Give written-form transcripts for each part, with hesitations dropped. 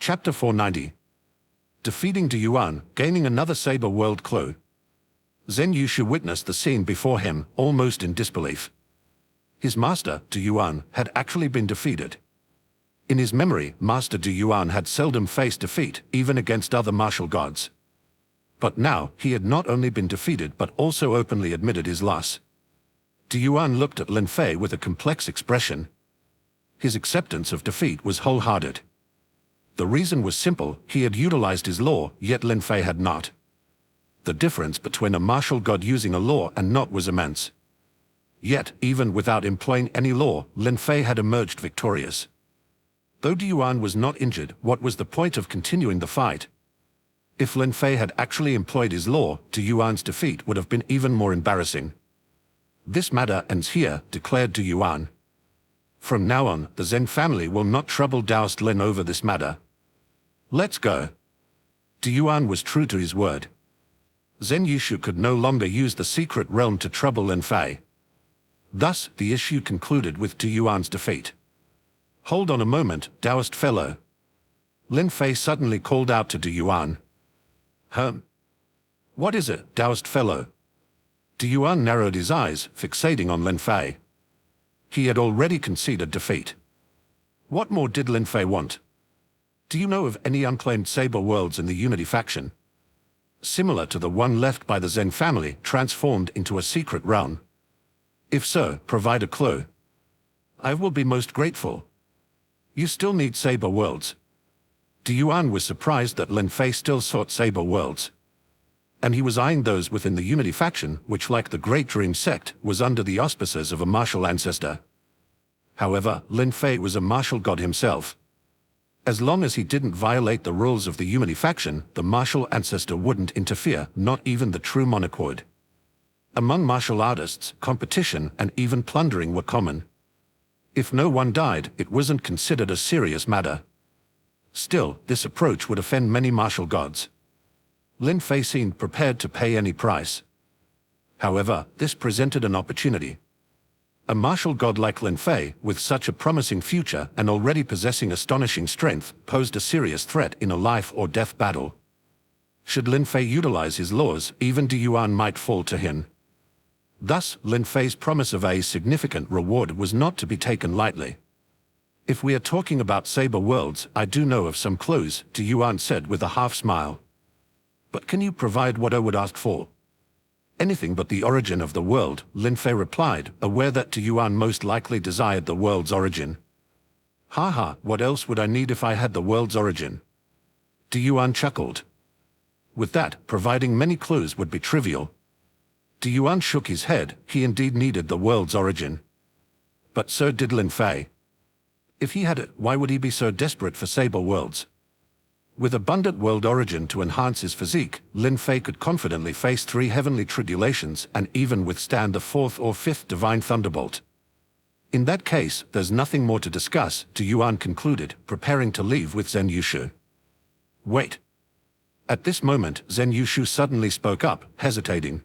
Chapter 490. Defeating Du Yuan, gaining another Saber World clue. Zhen Yushu witnessed the scene before him, almost in disbelief. His master, Du Yuan, had actually been defeated. In his memory, Master Du Yuan had seldom faced defeat, even against other martial gods. But now, he had not only been defeated but also openly admitted his loss. Du Yuan looked at Lin Fei with a complex expression. His acceptance of defeat was wholehearted. The reason was simple: he had utilized his law, yet Lin Fei had not. The difference between a martial god using a law and not was immense. Yet, even without employing any law, Lin Fei had emerged victorious. Though Du Yuan was not injured, what was the point of continuing the fight? If Lin Fei had actually employed his law, Du Yuan's defeat would have been even more embarrassing. "This matter ends here," declared Du Yuan. "From now on, the Zhen family will not trouble Daoist Lin over this matter. Let's go." Du Yuan was true to his word. Zhen Yushu could no longer use the secret realm to trouble Lin Fei. Thus, the issue concluded with Du Yuan's defeat. "Hold on a moment, Daoist fellow." Lin Fei suddenly called out to Du Yuan. What is it, Daoist fellow?" Du Yuan narrowed his eyes, fixating on Lin Fei. He had already conceded defeat. What more did Lin Fei want? "Do you know of any unclaimed Saber Worlds in the Unity faction? Similar to the one left by the Zhen family, transformed into a secret realm? If so, provide a clue. I will be most grateful." "You still need Saber Worlds." Du Yuan was surprised that Lin Fei still sought Saber Worlds. And he was eyeing those within the Unity faction, which, like the Great Dream sect, was under the auspices of a martial ancestor. However, Lin Fei was a martial god himself. As long as he didn't violate the rules of the Unity faction, the martial ancestor wouldn't interfere, not even the true monarch would. Among martial artists, competition and even plundering were common. If no one died, it wasn't considered a serious matter. Still, this approach would offend many martial gods. Lin Fei seemed prepared to pay any price. However, this presented an opportunity. A martial god like Lin Fei, with such a promising future and already possessing astonishing strength, posed a serious threat in a life-or-death battle. Should Lin Fei utilize his laws, even Du Yuan might fall to him. Thus, Lin Fei's promise of a significant reward was not to be taken lightly. "If we are talking about Saber Worlds, I do know of some clues," Du Yuan said with a half-smile. "But can you provide what I would ask for?" "Anything but the origin of the world," Lin Fei replied, aware that Du Yuan most likely desired the world's origin. "Haha, what else would I need if I had the world's origin?" Du Yuan chuckled. With that, providing many clues would be trivial. Du Yuan shook his head. He indeed needed the world's origin. But so did Lin Fei. If he had it, why would he be so desperate for Saber Worlds? With abundant world origin to enhance his physique, Lin Fei could confidently face 3 heavenly tribulations and even withstand the 4th or 5th divine thunderbolt. In that case, there's nothing more to discuss, Du Yuan concluded, preparing to leave with Zhen Yushu. "Wait." At this moment, Zhen Yushu suddenly spoke up, hesitating.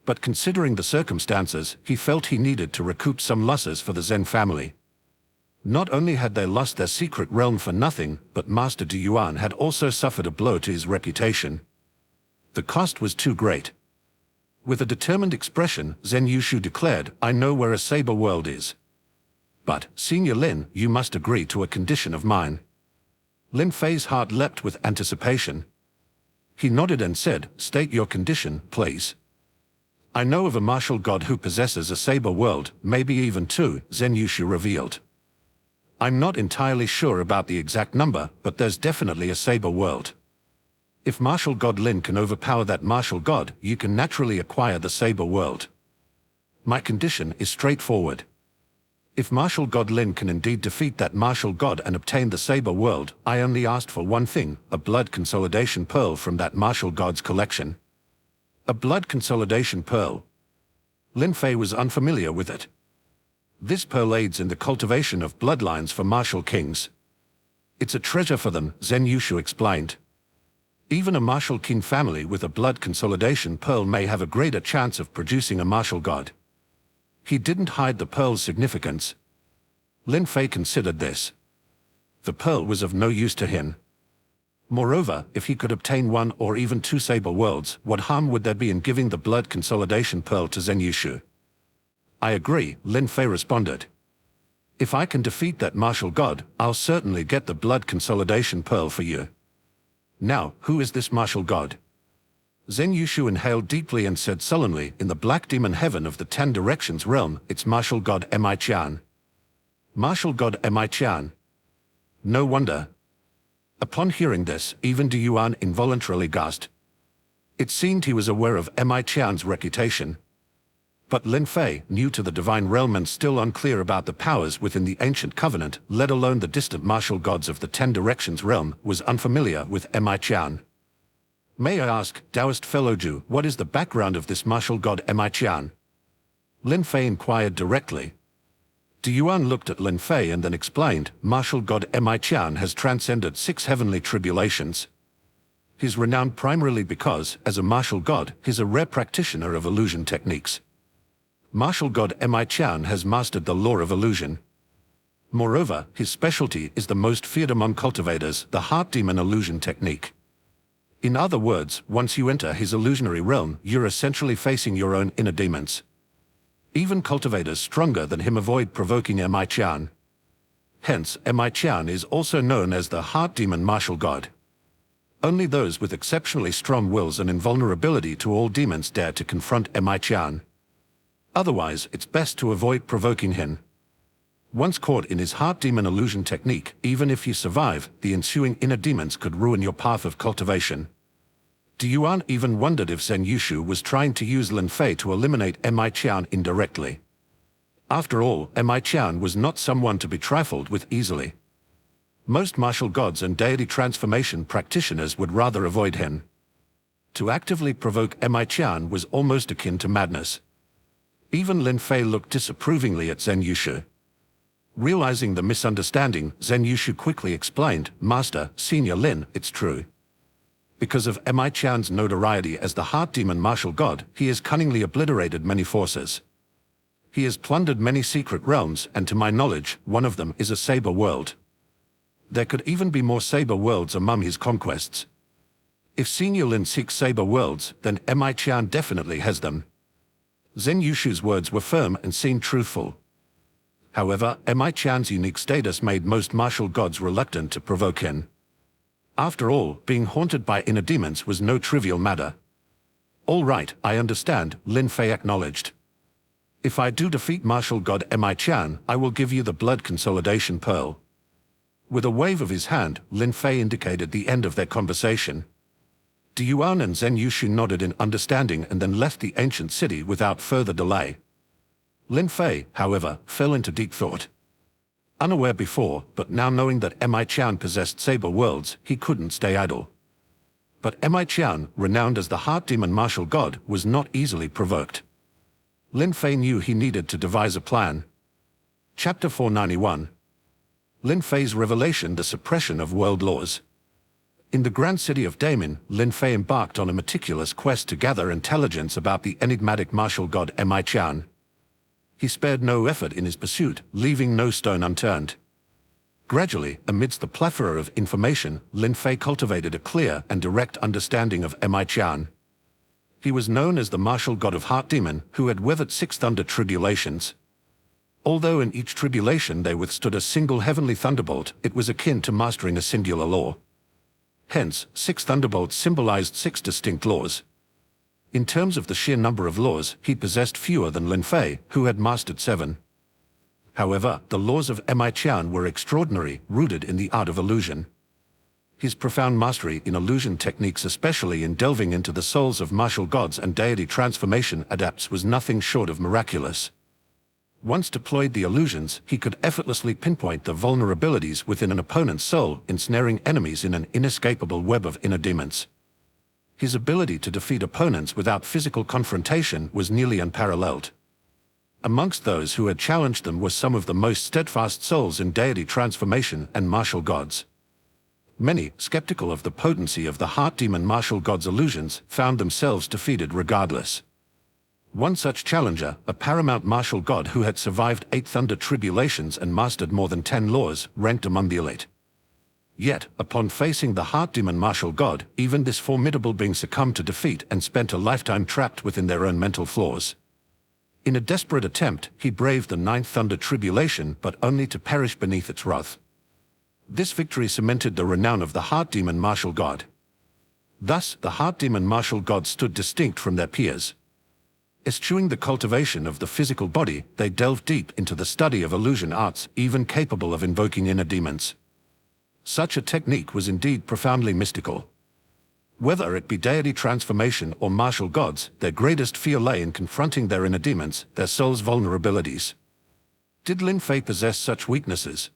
But considering the circumstances, he felt he needed to recoup some losses for the Zhen family. Not only had they lost their secret realm for nothing, but Master Du Yuan had also suffered a blow to his reputation. The cost was too great. With a determined expression, Zhen Yushu declared, "I know where a Saber World is. But, Senior Lin, you must agree to a condition of mine." Lin Fei's heart leapt with anticipation. He nodded and said, "State your condition, please." "I know of a martial god who possesses a Saber World, maybe even 2, Zhen Yushu revealed. "I'm not entirely sure about the exact number, but there's definitely a Saber World. If martial god Lin can overpower that martial god, you can naturally acquire the Saber World. My condition is straightforward. If martial god Lin can indeed defeat that martial god and obtain the Saber World, I only asked for one thing, a blood consolidation pearl from that martial god's collection." A blood consolidation pearl? Lin Fei was unfamiliar with it. "This pearl aids in the cultivation of bloodlines for martial kings. It's a treasure for them," Zhen Yushu explained. "Even a martial king family with a blood consolidation pearl may have a greater chance of producing a martial god." He didn't hide the pearl's significance. Lin Fei considered this. the pearl was of no use to him. Moreover, if he could obtain one or even two saber worlds, what harm would there be in giving the blood consolidation pearl to Zen Yushu? I agree, Lin Fei responded. If I can defeat that martial god, I'll certainly get the blood consolidation pearl for you. Now, who is this martial god? Zen Yushu inhaled deeply and said sullenly, in the black demon heaven of the 10 Directions realm, it's martial god Mi Qian. Martial god Mi Qian. No wonder. Upon hearing this, even Du Yuan involuntarily gasped. It seemed he was aware of Mi Qian's reputation. But Lin Fei, new to the divine realm and still unclear about the powers within the ancient covenant, let alone the distant martial gods of the 10 Directions realm, was unfamiliar with Mi Qian. May I ask, Taoist fellow Jew, what is the background of this martial god Mi Qian? Lin Fei inquired directly. Du Yuan looked at Lin Fei and then explained, martial god Mi Qian has transcended 6 heavenly tribulations. He's renowned primarily because, as a martial god, he's a rare practitioner of illusion techniques. Martial god Mi Qian has mastered the law of illusion. Moreover, his specialty is the most feared among cultivators, the heart demon illusion technique. In other words, once you enter his illusionary realm, you're essentially facing your own inner demons. Even cultivators stronger than him avoid provoking Mi Qian. Hence, Mi Qian is also known as the heart demon martial god. Only those with exceptionally strong wills and invulnerability to all demons dare to confront Mi Qian. Otherwise, it's best to avoid provoking him. Once caught in his heart demon illusion technique, even if you survive, the ensuing inner demons could ruin your path of cultivation. Du Yuan even wondered if Zen Yushu was trying to use Lin Fei to eliminate Mi Qian indirectly. After all, Mi Qian was not someone to be trifled with easily. Most martial gods and deity transformation practitioners would rather avoid him. To actively provoke Mi Qian was almost akin to madness. Even Lin Fei looked disapprovingly at Zen Yushu. Realizing the misunderstanding, Zen Yushu quickly explained, Master, Senior Lin, it's true. Because of Mi Qian's notoriety as the heart demon martial god, he has cunningly obliterated many forces. He has plundered many secret realms, and to my knowledge, one of them is a saber world. There could even be more saber worlds among his conquests. If Senior Lin seeks saber worlds, then Mi Qian definitely has them. Zen Yushu's words were firm and seemed truthful. However, Mi Qian's unique status made most martial gods reluctant to provoke him. After all, being haunted by inner demons was no trivial matter. All right, I understand, Lin Fei acknowledged. If I do defeat martial god Mi Qian, I will give you the blood consolidation pearl. With a wave of his hand, Lin Fei indicated the end of their conversation. Du Yuan and Zen Yushu nodded in understanding and then left the ancient city without further delay. Lin Fei, however, fell into deep thought. Unaware before, but now knowing that Mi Qian possessed saber worlds, he couldn't stay idle. But Mi Qian, renowned as the heart demon martial god, was not easily provoked. Lin Fei knew he needed to devise a plan. Chapter 491. Lin Fei's revelation: the suppression of world laws. In the grand city of Daemon, Lin Fei embarked on a meticulous quest to gather intelligence about the enigmatic martial god Mi Qian. He spared no effort in his pursuit, leaving no stone unturned. Gradually, amidst the plethora of information, Lin Fei cultivated a clear and direct understanding of Mi Qian. He was known as the martial god of heart demon, who had weathered 6 thunder tribulations. Although in each tribulation they withstood a single heavenly thunderbolt, it was akin to mastering a singular law. Hence, 6 thunderbolts symbolized 6 distinct laws. In terms of the sheer number of laws, he possessed fewer than Lin Fei, who had mastered 7. However, the laws of Mi Qian were extraordinary, rooted in the art of illusion. His profound mastery in illusion techniques, especially in delving into the souls of martial gods and deity transformation adepts, was nothing short of miraculous. Once deployed the illusions, he could effortlessly pinpoint the vulnerabilities within an opponent's soul, ensnaring enemies in an inescapable web of inner demons. His ability to defeat opponents without physical confrontation was nearly unparalleled. Amongst those who had challenged them were some of the most steadfast souls in deity transformation and martial gods. Many, skeptical of the potency of the heart demon martial god's illusions, found themselves defeated regardless. One such challenger, a paramount martial god who had survived 8 thunder tribulations and mastered more than 10 laws, ranked among the elite. Yet, upon facing the heart demon martial god, even this formidable being succumbed to defeat and spent a lifetime trapped within their own mental flaws. In a desperate attempt, he braved the ninth thunder tribulation, but only to perish beneath its wrath. This victory cemented the renown of the heart demon martial god. Thus, the heart demon martial god stood distinct from their peers. Eschewing the cultivation of the physical body, they delved deep into the study of illusion arts, even capable of invoking inner demons. Such a technique was indeed profoundly mystical. Whether it be deity transformation or martial gods, their greatest fear lay in confronting their inner demons, their soul's vulnerabilities. Did Lin Fei possess such weaknesses?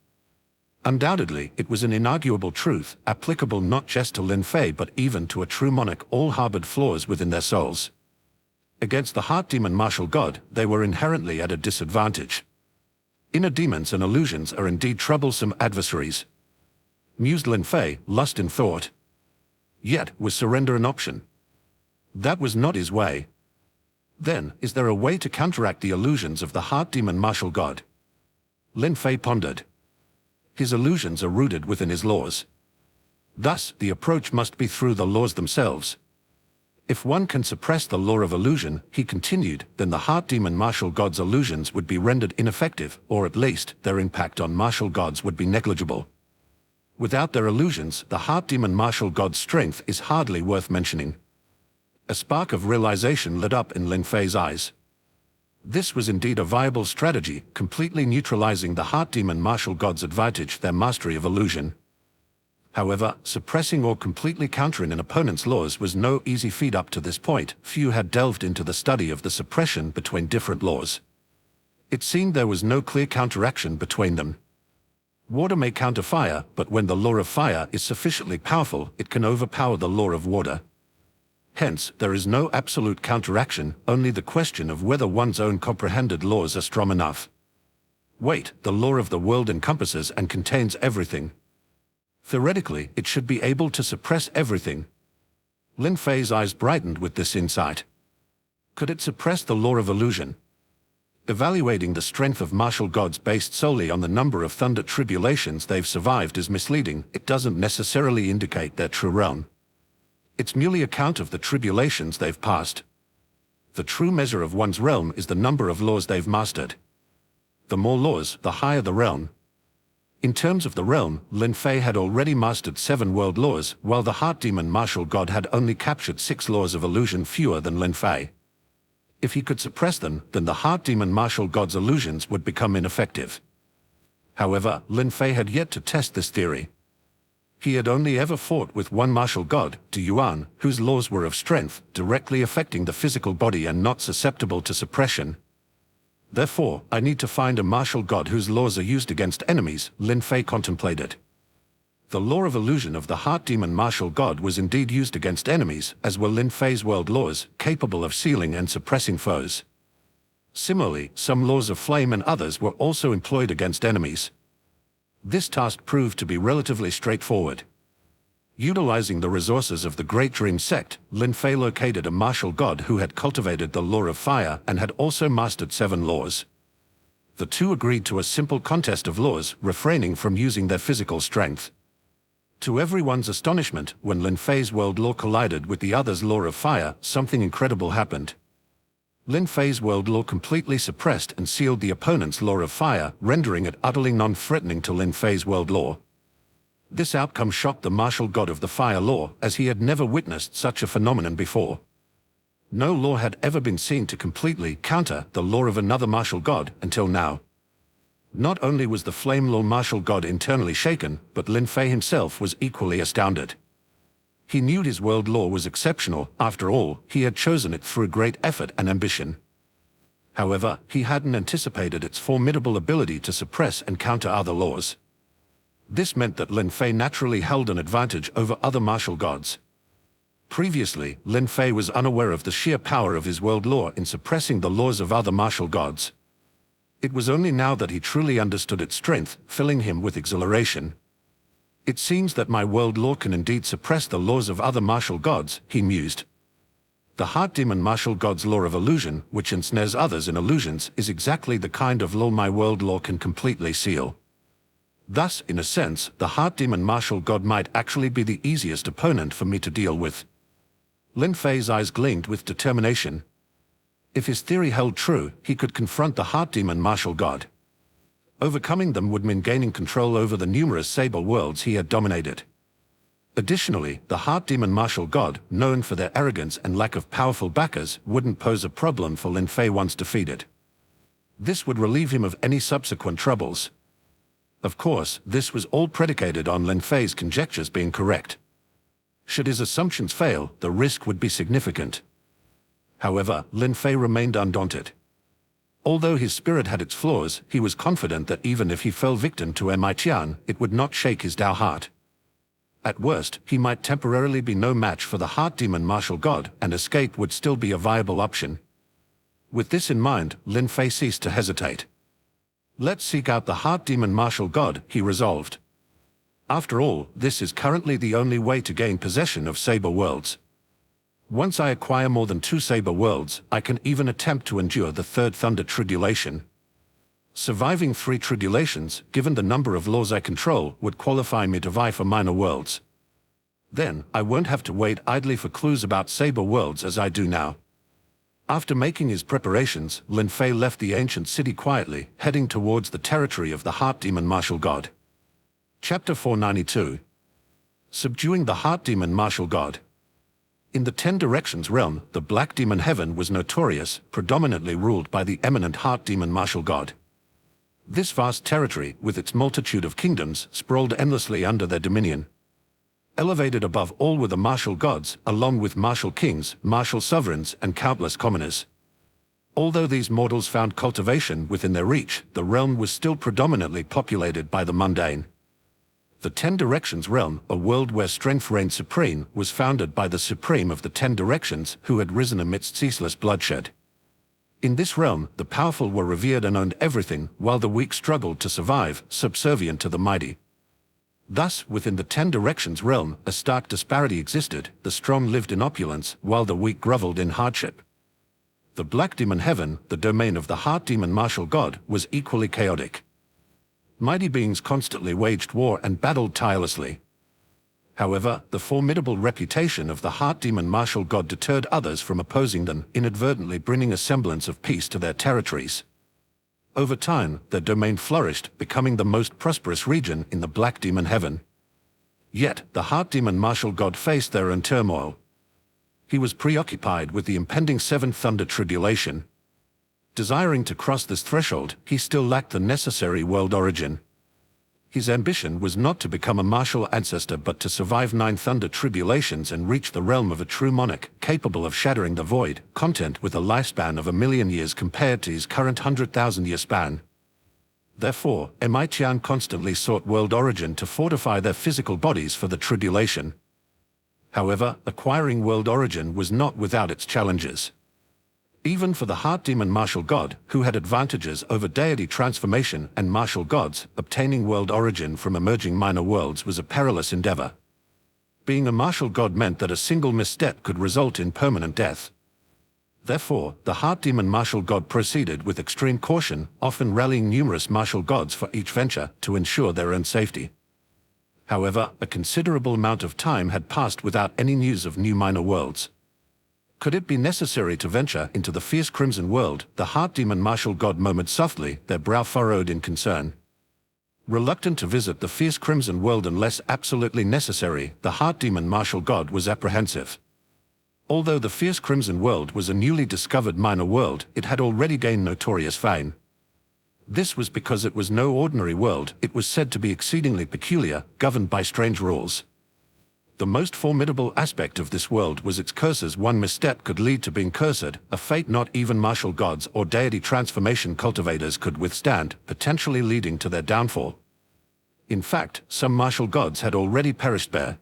Undoubtedly, it was an inarguable truth, applicable not just to Lin Fei but even to a true monarch. All harbored flaws within their souls. Against the heart demon martial god, they were inherently at a disadvantage. Inner demons and illusions are indeed troublesome adversaries. Mused Lin Fei, lust in thought. Yet, was surrender an option? That was not his way. Then, is there a way to counteract the illusions of the heart demon martial god? Lin Fei pondered. His illusions are rooted within his laws. Thus, the approach must be through the laws themselves. If one can suppress the law of illusion, he continued, then the heart demon martial god's illusions would be rendered ineffective, or at least, their impact on martial gods would be negligible. Without their illusions, the heart demon martial god's strength is hardly worth mentioning. A spark of realization lit up in Lin Fei's eyes. This was indeed a viable strategy, completely neutralizing the heart demon martial god's advantage, their mastery of illusion. However, suppressing or completely countering an opponent's laws was no easy feat. Up to this point, few had delved into the study of the suppression between different laws. It seemed there was no clear counteraction between them. Water may counter fire, but when the law of fire is sufficiently powerful, it can overpower the law of water. Hence, there is no absolute counteraction, only the question of whether one's own comprehended laws are strong enough. Wait, the law of the world encompasses and contains everything. Theoretically, it should be able to suppress everything. Lin Fei's eyes brightened with this insight. Could it suppress the law of illusion? Evaluating the strength of martial gods based solely on the number of thunder tribulations they've survived is misleading. It doesn't necessarily indicate their true realm. It's merely a count of the tribulations they've passed. The true measure of one's realm is the number of laws they've mastered. The more laws, the higher the realm. In terms of the realm, Lin Fei had already mastered 7 world laws, while the heart demon martial god had only captured 6 laws of illusion, fewer than Lin Fei. If he could suppress them, then the heart demon martial god's illusions would become ineffective. However, Lin Fei had yet to test this theory. He had only ever fought with one martial god, Yuan, whose laws were of strength, directly affecting the physical body and not susceptible to suppression. Therefore, I need to find a martial god whose laws are used against enemies, Lin Fei contemplated. The law of illusion of the heart demon martial god was indeed used against enemies, as were Lin Fei's world laws, capable of sealing and suppressing foes. Similarly, some laws of flame and others were also employed against enemies. This task proved to be relatively straightforward. Utilizing the resources of the Great Dream sect, Lin Fei located a martial god who had cultivated the law of fire and had also mastered 7 laws. The two agreed to a simple contest of laws, refraining from using their physical strength. To everyone's astonishment, when Lin Fei's world law collided with the other's law of fire, something incredible happened. Lin Fei's world law completely suppressed and sealed the opponent's law of fire, rendering it utterly non-threatening to Lin Fei's world law. This outcome shocked the martial god of the fire law, as he had never witnessed such a phenomenon before. No law had ever been seen to completely counter the law of another martial god until now. Not only was the flame law martial god internally shaken, but Lin Fei himself was equally astounded. He knew his world law was exceptional. After all, he had chosen it through great effort and ambition. However, he hadn't anticipated its formidable ability to suppress and counter other laws. This meant that Lin Fei naturally held an advantage over other martial gods. Previously, Lin Fei was unaware of the sheer power of his world law in suppressing the laws of other martial gods. It was only now that he truly understood its strength, filling him with exhilaration. It seems that my world law can indeed suppress the laws of other martial gods, he mused. The heart demon martial god's law of illusion, which ensnares others in illusions, is exactly the kind of law my world law can completely seal. Thus, in a sense, the Heart Demon Martial God might actually be the easiest opponent for me to deal with. Lin Fei's eyes gleamed with determination. If his theory held true, he could confront the Heart Demon Martial God. Overcoming them would mean gaining control over the numerous Saber worlds he had dominated. Additionally, the Heart Demon Martial God, known for their arrogance and lack of powerful backers, wouldn't pose a problem for Lin Fei once defeated. This would relieve him of any subsequent troubles. Of course, this was all predicated on Lin Fei's conjectures being correct. Should his assumptions fail, the risk would be significant. However, Lin Fei remained undaunted. Although his spirit had its flaws, he was confident that even if he fell victim to Emichian, it would not shake his Dao heart. At worst, he might temporarily be no match for the Heart Demon Martial God, and escape would still be a viable option. With this in mind, Lin Fei ceased to hesitate. Let's seek out the Heart Demon Martial God, he resolved. After all, this is currently the only way to gain possession of Saber worlds. Once I acquire more than 2 Saber worlds, I can even attempt to endure the 3rd Thunder Tribulation. Surviving 3 tribulations, given the number of laws I control, would qualify me to vie for minor worlds. Then, I won't have to wait idly for clues about Saber worlds as I do now. After making his preparations, Lin Fei left the ancient city quietly, heading towards the territory of the Heart Demon Martial God. Chapter 492. Subduing the Heart Demon Martial God. In the 10 Directions realm, the Black Demon Heaven was notorious, predominantly ruled by the eminent Heart Demon Martial God. This vast territory, with its multitude of kingdoms, sprawled endlessly under their dominion. Elevated above all were the martial gods, along with martial kings, martial sovereigns, and countless commoners. Although these mortals found cultivation within their reach, the realm was still predominantly populated by the mundane. The 10 Directions realm, a world where strength reigned supreme, was founded by the Supreme of the 10 Directions, who had risen amidst ceaseless bloodshed. In this realm, the powerful were revered and owned everything, while the weak struggled to survive, subservient to the mighty. Thus, within the 10 Directions realm, a stark disparity existed. The strong lived in opulence, while the weak grovelled in hardship. The Black Demon Heaven, the domain of the Heart Demon Martial God, was equally chaotic. Mighty beings constantly waged war and battled tirelessly. However, the formidable reputation of the Heart Demon Martial God deterred others from opposing them, inadvertently bringing a semblance of peace to their territories. Over time, their domain flourished, becoming the most prosperous region in the Black Demon Heaven. Yet, the Heart Demon Martial God faced their own turmoil. He was preoccupied with the impending 7th Thunder Tribulation. Desiring to cross this threshold, he still lacked the necessary world origin. His ambition was not to become a martial ancestor but to survive 9 Thunder Tribulations and reach the realm of a true monarch, capable of shattering the void, content with a lifespan of 1,000,000 years compared to his current 100,000-year span. Therefore, Emichian constantly sought world origin to fortify their physical bodies for the tribulation. However, acquiring world origin was not without its challenges. Even for the Heart Demon Martial God, who had advantages over deity transformation and martial gods, obtaining world origin from emerging minor worlds was a perilous endeavor. Being a martial god meant that a single misstep could result in permanent death. Therefore, the Heart Demon Martial God proceeded with extreme caution, often rallying numerous martial gods for each venture to ensure their own safety. However, a considerable amount of time had passed without any news of new minor worlds. Could it be necessary to venture into the fierce Crimson World? The Heart Demon Martial God murmured softly, their brow furrowed in concern. Reluctant to visit the fierce Crimson World unless absolutely necessary, the Heart Demon Martial God was apprehensive. Although the fierce Crimson World was a newly discovered minor world, it had already gained notorious fame. This was because it was no ordinary world. It was said to be exceedingly peculiar, governed by strange rules. The most formidable aspect of this world was its curses. One misstep could lead to being cursed, a fate not even martial gods or deity transformation cultivators could withstand, potentially leading to their downfall. In fact, some martial gods had already perished there.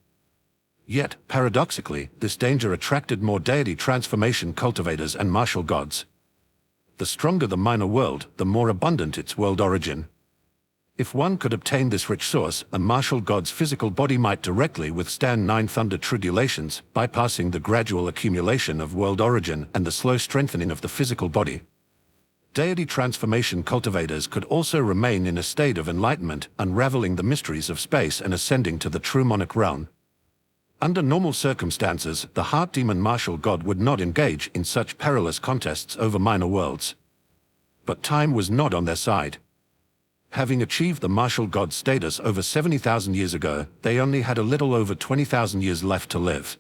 Yet, paradoxically, this danger attracted more deity transformation cultivators and martial gods. The stronger the minor world, the more abundant its world origin. If one could obtain this rich source, a martial god's physical body might directly withstand 9 Thunder Tribulations, bypassing the gradual accumulation of world origin and the slow strengthening of the physical body. Deity transformation cultivators could also remain in a state of enlightenment, unraveling the mysteries of space and ascending to the true monarch realm. Under normal circumstances, the heart demon martial god would not engage in such perilous contests over minor worlds. But time was not on their side. Having achieved the martial god status over 70,000 years ago, they only had a little over 20,000 years left to live.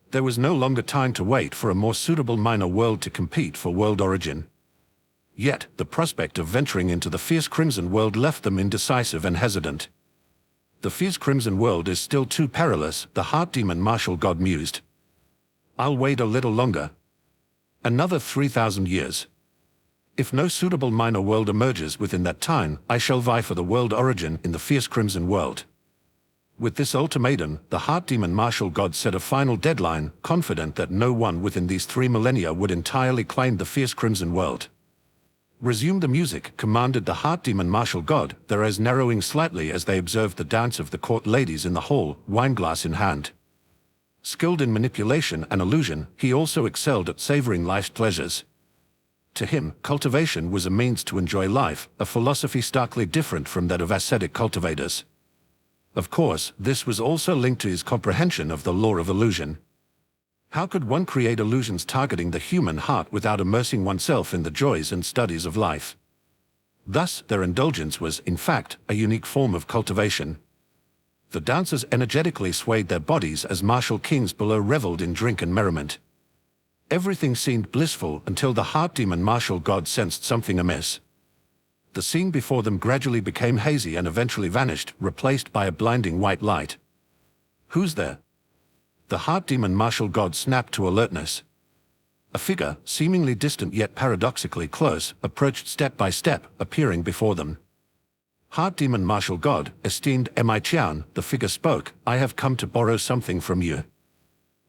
There was no longer time to wait for a more suitable minor world to compete for world origin. Yet, the prospect of venturing into the fierce Crimson World left them indecisive and hesitant. The fierce Crimson World is still too perilous, the heart demon martial god mused. I'll wait a little longer. Another 3,000 years. If no suitable minor world emerges within that time, I shall vie for the world origin in the fierce Crimson World. With this ultimatum, the heart demon martial god set a final deadline, confident that no one within these 3 millennia would entirely claim the fierce Crimson World. Resume the music, commanded the heart demon martial god, their eyes narrowing slightly as they observed the dance of the court ladies in the hall, wineglass in hand. Skilled in manipulation and illusion, he also excelled at savoring life's pleasures. To him, cultivation was a means to enjoy life, a philosophy starkly different from that of ascetic cultivators. Of course, this was also linked to his comprehension of the law of illusion. How could one create illusions targeting the human heart without immersing oneself in the joys and studies of life? Thus, their indulgence was, in fact, a unique form of cultivation. The dancers energetically swayed their bodies as martial kings below reveled in drink and merriment. Everything seemed blissful until the heart demon martial god sensed something amiss. The scene before them gradually became hazy and eventually vanished, replaced by a blinding white light. Who's there? The heart demon martial god snapped to alertness. A figure, seemingly distant yet paradoxically close, approached step by step, appearing before them. Heart demon martial god, esteemed Mi Qian, the figure spoke, I have come to borrow something from you.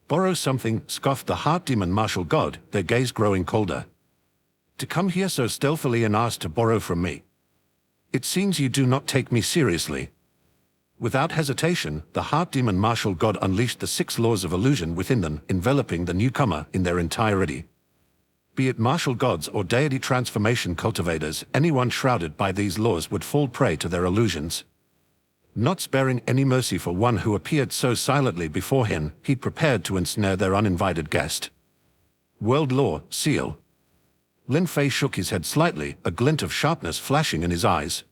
Borrow something, scoffed the heart demon martial god, their gaze growing colder. To come here so stealthily and ask to borrow from me. It seems you do not take me seriously. Without hesitation, the heart demon martial god unleashed the 6 laws of illusion within them, enveloping the newcomer in their entirety. Be it martial gods or deity transformation cultivators, anyone shrouded by these laws would fall prey to their illusions. Not sparing any mercy for one who appeared so silently before him, he prepared to ensnare their uninvited guest. World Law, Seal. Lin Fei shook his head slightly, a glint of sharpness flashing in his eyes.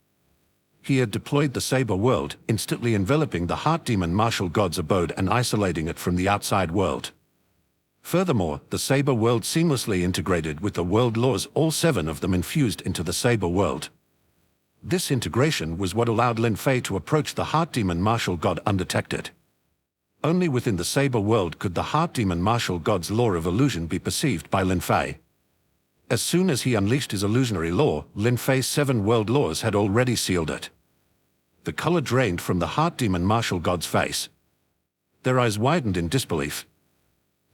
He had deployed the Saber World, instantly enveloping the heart demon martial god's abode and isolating it from the outside world. Furthermore, the Saber World seamlessly integrated with the world laws, all 7 of them infused into the Saber World. This integration was what allowed Lin Fei to approach the heart demon martial god undetected. Only within the Saber World could the heart demon martial god's law of illusion be perceived by Lin Fei. As soon as he unleashed his illusionary law, Lin Fei's 7 world laws had already sealed it. The color drained from the heart demon martial god's face. Their eyes widened in disbelief.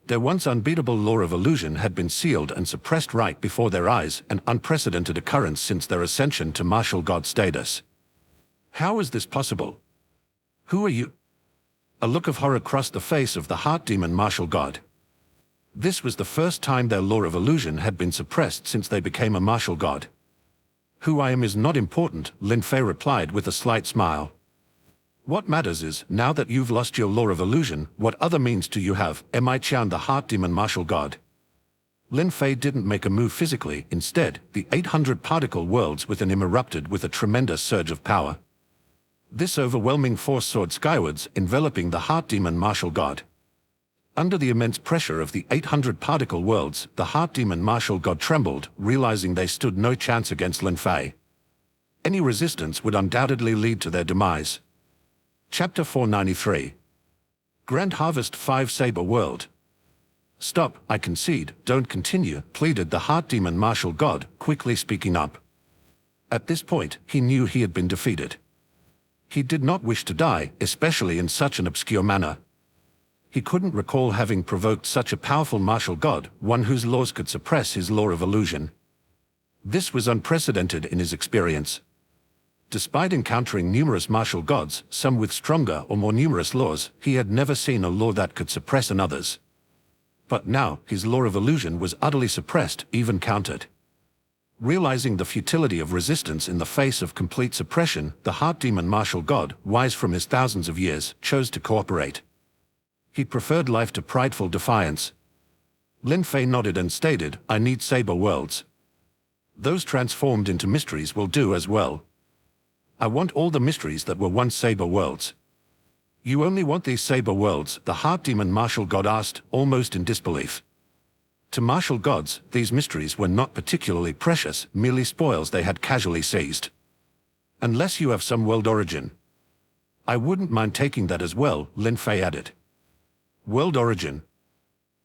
Their once unbeatable law of illusion had been sealed and suppressed right before their eyes, an unprecedented occurrence since their ascension to martial god status. How is this possible? Who are you? A look of horror crossed the face of the heart demon martial god. This was the first time their law of illusion had been suppressed since they became a martial god. Who I am is not important, Lin Fei replied with a slight smile. What matters is, now that you've lost your law of illusion, what other means do you have, Mi Qian the heart demon martial god? Lin Fei didn't make a move physically, instead, the 800 particle worlds within him erupted with a tremendous surge of power. This overwhelming force soared skywards, enveloping the heart demon martial god. Under the immense pressure of the 800 particle worlds, the heart demon martial god trembled, realizing they stood no chance against Lin Fei. Any resistance would undoubtedly lead to their demise. Chapter 493. Grand Harvest 5 Saber World. Stop, I concede, don't continue, pleaded the heart demon martial god, quickly speaking up. At this point, he knew he had been defeated. He did not wish to die, especially in such an obscure manner. He couldn't recall having provoked such a powerful martial god, one whose laws could suppress his law of illusion. This was unprecedented in his experience. Despite encountering numerous martial gods, some with stronger or more numerous laws, he had never seen a law that could suppress another's. But now, his law of illusion was utterly suppressed, even countered. Realizing the futility of resistance in the face of complete suppression, the heart demon martial god, wise from his thousands of years, chose to cooperate. He preferred life to prideful defiance. Lin Fei nodded and stated, "I need saber worlds. Those transformed into mysteries will do as well. I want all the mysteries that were once saber worlds." "You only want these saber worlds?" the heart demon martial god asked, almost in disbelief. To martial gods, these mysteries were not particularly precious, merely spoils they had casually seized. "Unless you have some world origin." "I wouldn't mind taking that as well," Lin Fei added. "World origin?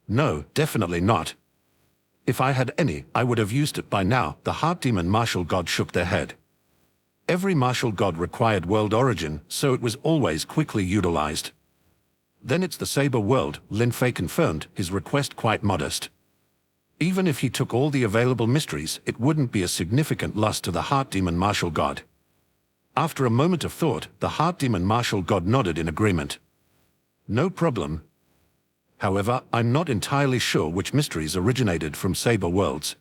No, definitely not. If I had any, I would have used it by now." The heart demon martial god shook their head. Every martial god required world origin, so it was always quickly utilized. "Then it's the saber world," Lin Fei confirmed, his request quite modest. Even if he took all the available mysteries, it wouldn't be a significant loss to the heart demon martial god. After a moment of thought, the heart demon martial god nodded in agreement. "No problem. However, I'm not entirely sure which mysteries originated from saber worlds.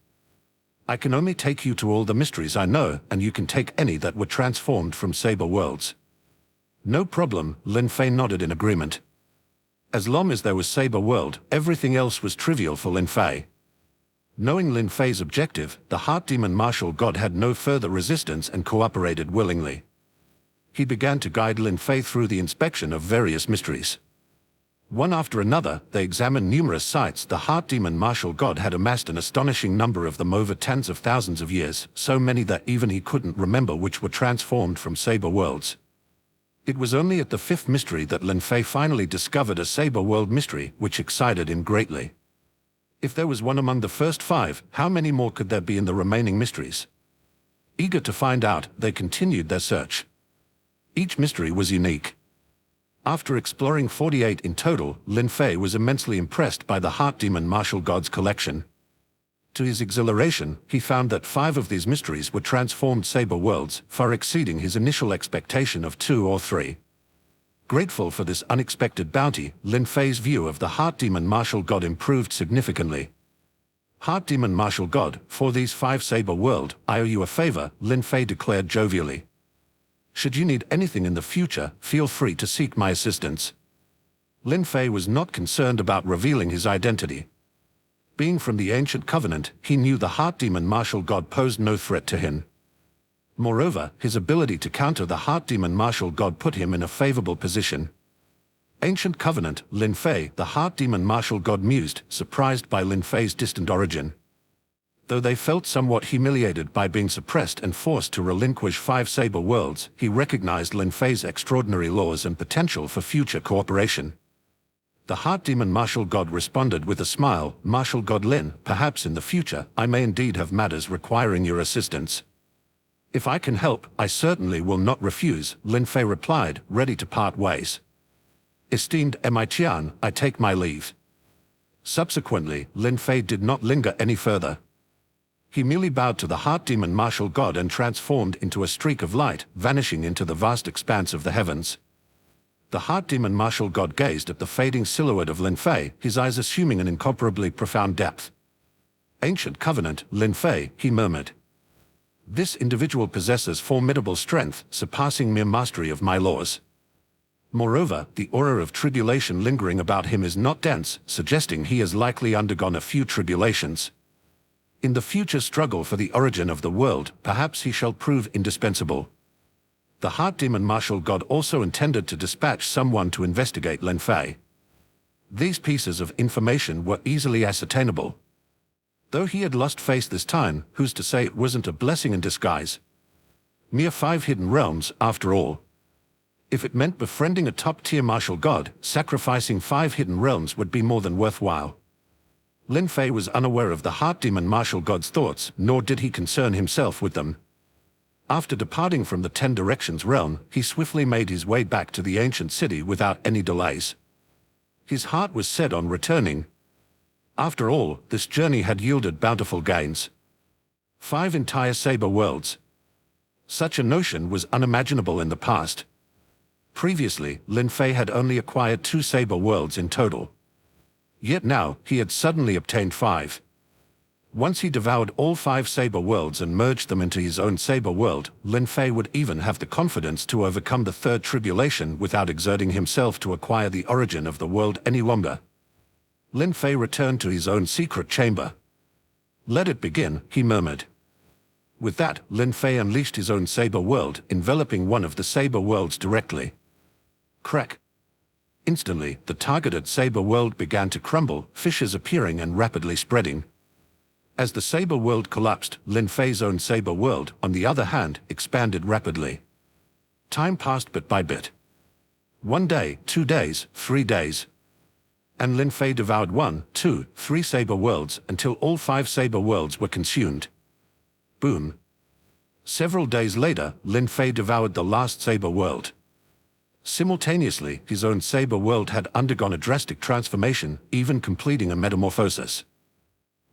I can only take you to all the mysteries I know, and you can take any that were transformed from saber worlds." "No problem," Lin Fei nodded in agreement. As long as there was saber world, everything else was trivial for Lin Fei. Knowing Lin Fei's objective, the heart demon martial god had no further resistance and cooperated willingly. He began to guide Lin Fei through the inspection of various mysteries. One after another, they examined numerous sites. The heart demon martial god had amassed an astonishing number of them over tens of thousands of years, so many that even he couldn't remember which were transformed from saber worlds. It was only at the fifth mystery that Lin Fei finally discovered a saber world mystery, which excited him greatly. If there was one among the first five, how many more could there be in the remaining mysteries? Eager to find out, they continued their search. Each mystery was unique. After exploring 48 in total, Lin Fei was immensely impressed by the heart demon martial god's collection. To his exhilaration, he found that 5 of these mysteries were transformed saber worlds, far exceeding his initial expectation of 2 or 3. Grateful for this unexpected bounty, Lin Fei's view of the heart demon martial god improved significantly. "Heart demon martial god, for these 5 saber world, I owe you a favor," Lin Fei declared jovially. "Should you need anything in the future, feel free to seek my assistance." Lin Fei was not concerned about revealing his identity. Being from the ancient covenant, he knew the heart demon martial god posed no threat to him. Moreover, his ability to counter the heart demon martial god put him in a favorable position. "Ancient covenant, Lin Fei," the heart demon martial god mused, surprised by Lin Fei's distant origin. Though they felt somewhat humiliated by being suppressed and forced to relinquish 5 saber worlds, he recognized Lin Fei's extraordinary laws and potential for future cooperation. The heart demon martial god responded with a smile, "Martial god Lin, perhaps in the future, I may indeed have matters requiring your assistance. If I can help, I certainly will not refuse," Lin Fei replied, ready to part ways. "Esteemed Mi Qian, I take my leave." Subsequently, Lin Fei did not linger any further. He merely bowed to the heart demon martial god and transformed into a streak of light, vanishing into the vast expanse of the heavens. The heart demon martial god gazed at the fading silhouette of Lin Fei, his eyes assuming an incomparably profound depth. "Ancient covenant, Lin Fei," he murmured. "This individual possesses formidable strength, surpassing mere mastery of my laws. Moreover, the aura of tribulation lingering about him is not dense, suggesting he has likely undergone a few tribulations. In the future struggle for the origin of the world, perhaps he shall prove indispensable." The heart demon martial god also intended to dispatch someone to investigate Lin Fei. These pieces of information were easily ascertainable. Though he had lost face this time, who's to say it wasn't a blessing in disguise? Mere 5 hidden realms, after all. If it meant befriending a top-tier martial god, sacrificing 5 hidden realms would be more than worthwhile. Lin Fei was unaware of the heart demon martial god's thoughts, nor did he concern himself with them. After departing from the 10 Directions realm, he swiftly made his way back to the ancient city without any delays. His heart was set on returning. After all, this journey had yielded bountiful gains. 5 entire saber worlds. Such a notion was unimaginable in the past. Previously, Lin Fei had only acquired 2 saber worlds in total. Yet now, he had suddenly obtained 5. Once he devoured all 5 saber worlds and merged them into his own saber world, Lin Fei would even have the confidence to overcome the third tribulation without exerting himself to acquire the origin of the world any longer. Lin Fei returned to his own secret chamber. "Let it begin," he murmured. With that, Lin Fei unleashed his own saber world, enveloping one of the saber worlds directly. Crack! Instantly, the targeted saber world began to crumble, fissures appearing and rapidly spreading. As the saber world collapsed, Lin Fei's own saber world, on the other hand, expanded rapidly. Time passed bit by bit. 1 day, 2 days, 3 days. And Lin Fei devoured 1, 2, 3 saber worlds until all 5 saber worlds were consumed. Boom. Several days later, Lin Fei devoured the last saber world. Simultaneously, his own saber world had undergone a drastic transformation, even completing a metamorphosis.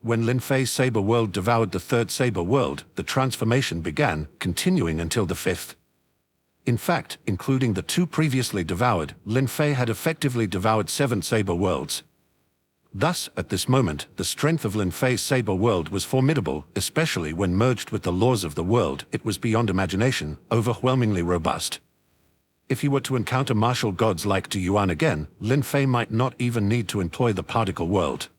When Lin Fei's saber world devoured the 3rd saber world, the transformation began, continuing until the 5th. In fact, including the 2 previously devoured, Lin Fei had effectively devoured 7 saber worlds. Thus, at this moment, the strength of Lin Fei's saber world was formidable, especially when merged with the laws of the world. It was beyond imagination, overwhelmingly robust. If he were to encounter martial gods like Yuan again, Lin Fei might not even need to employ the particle world.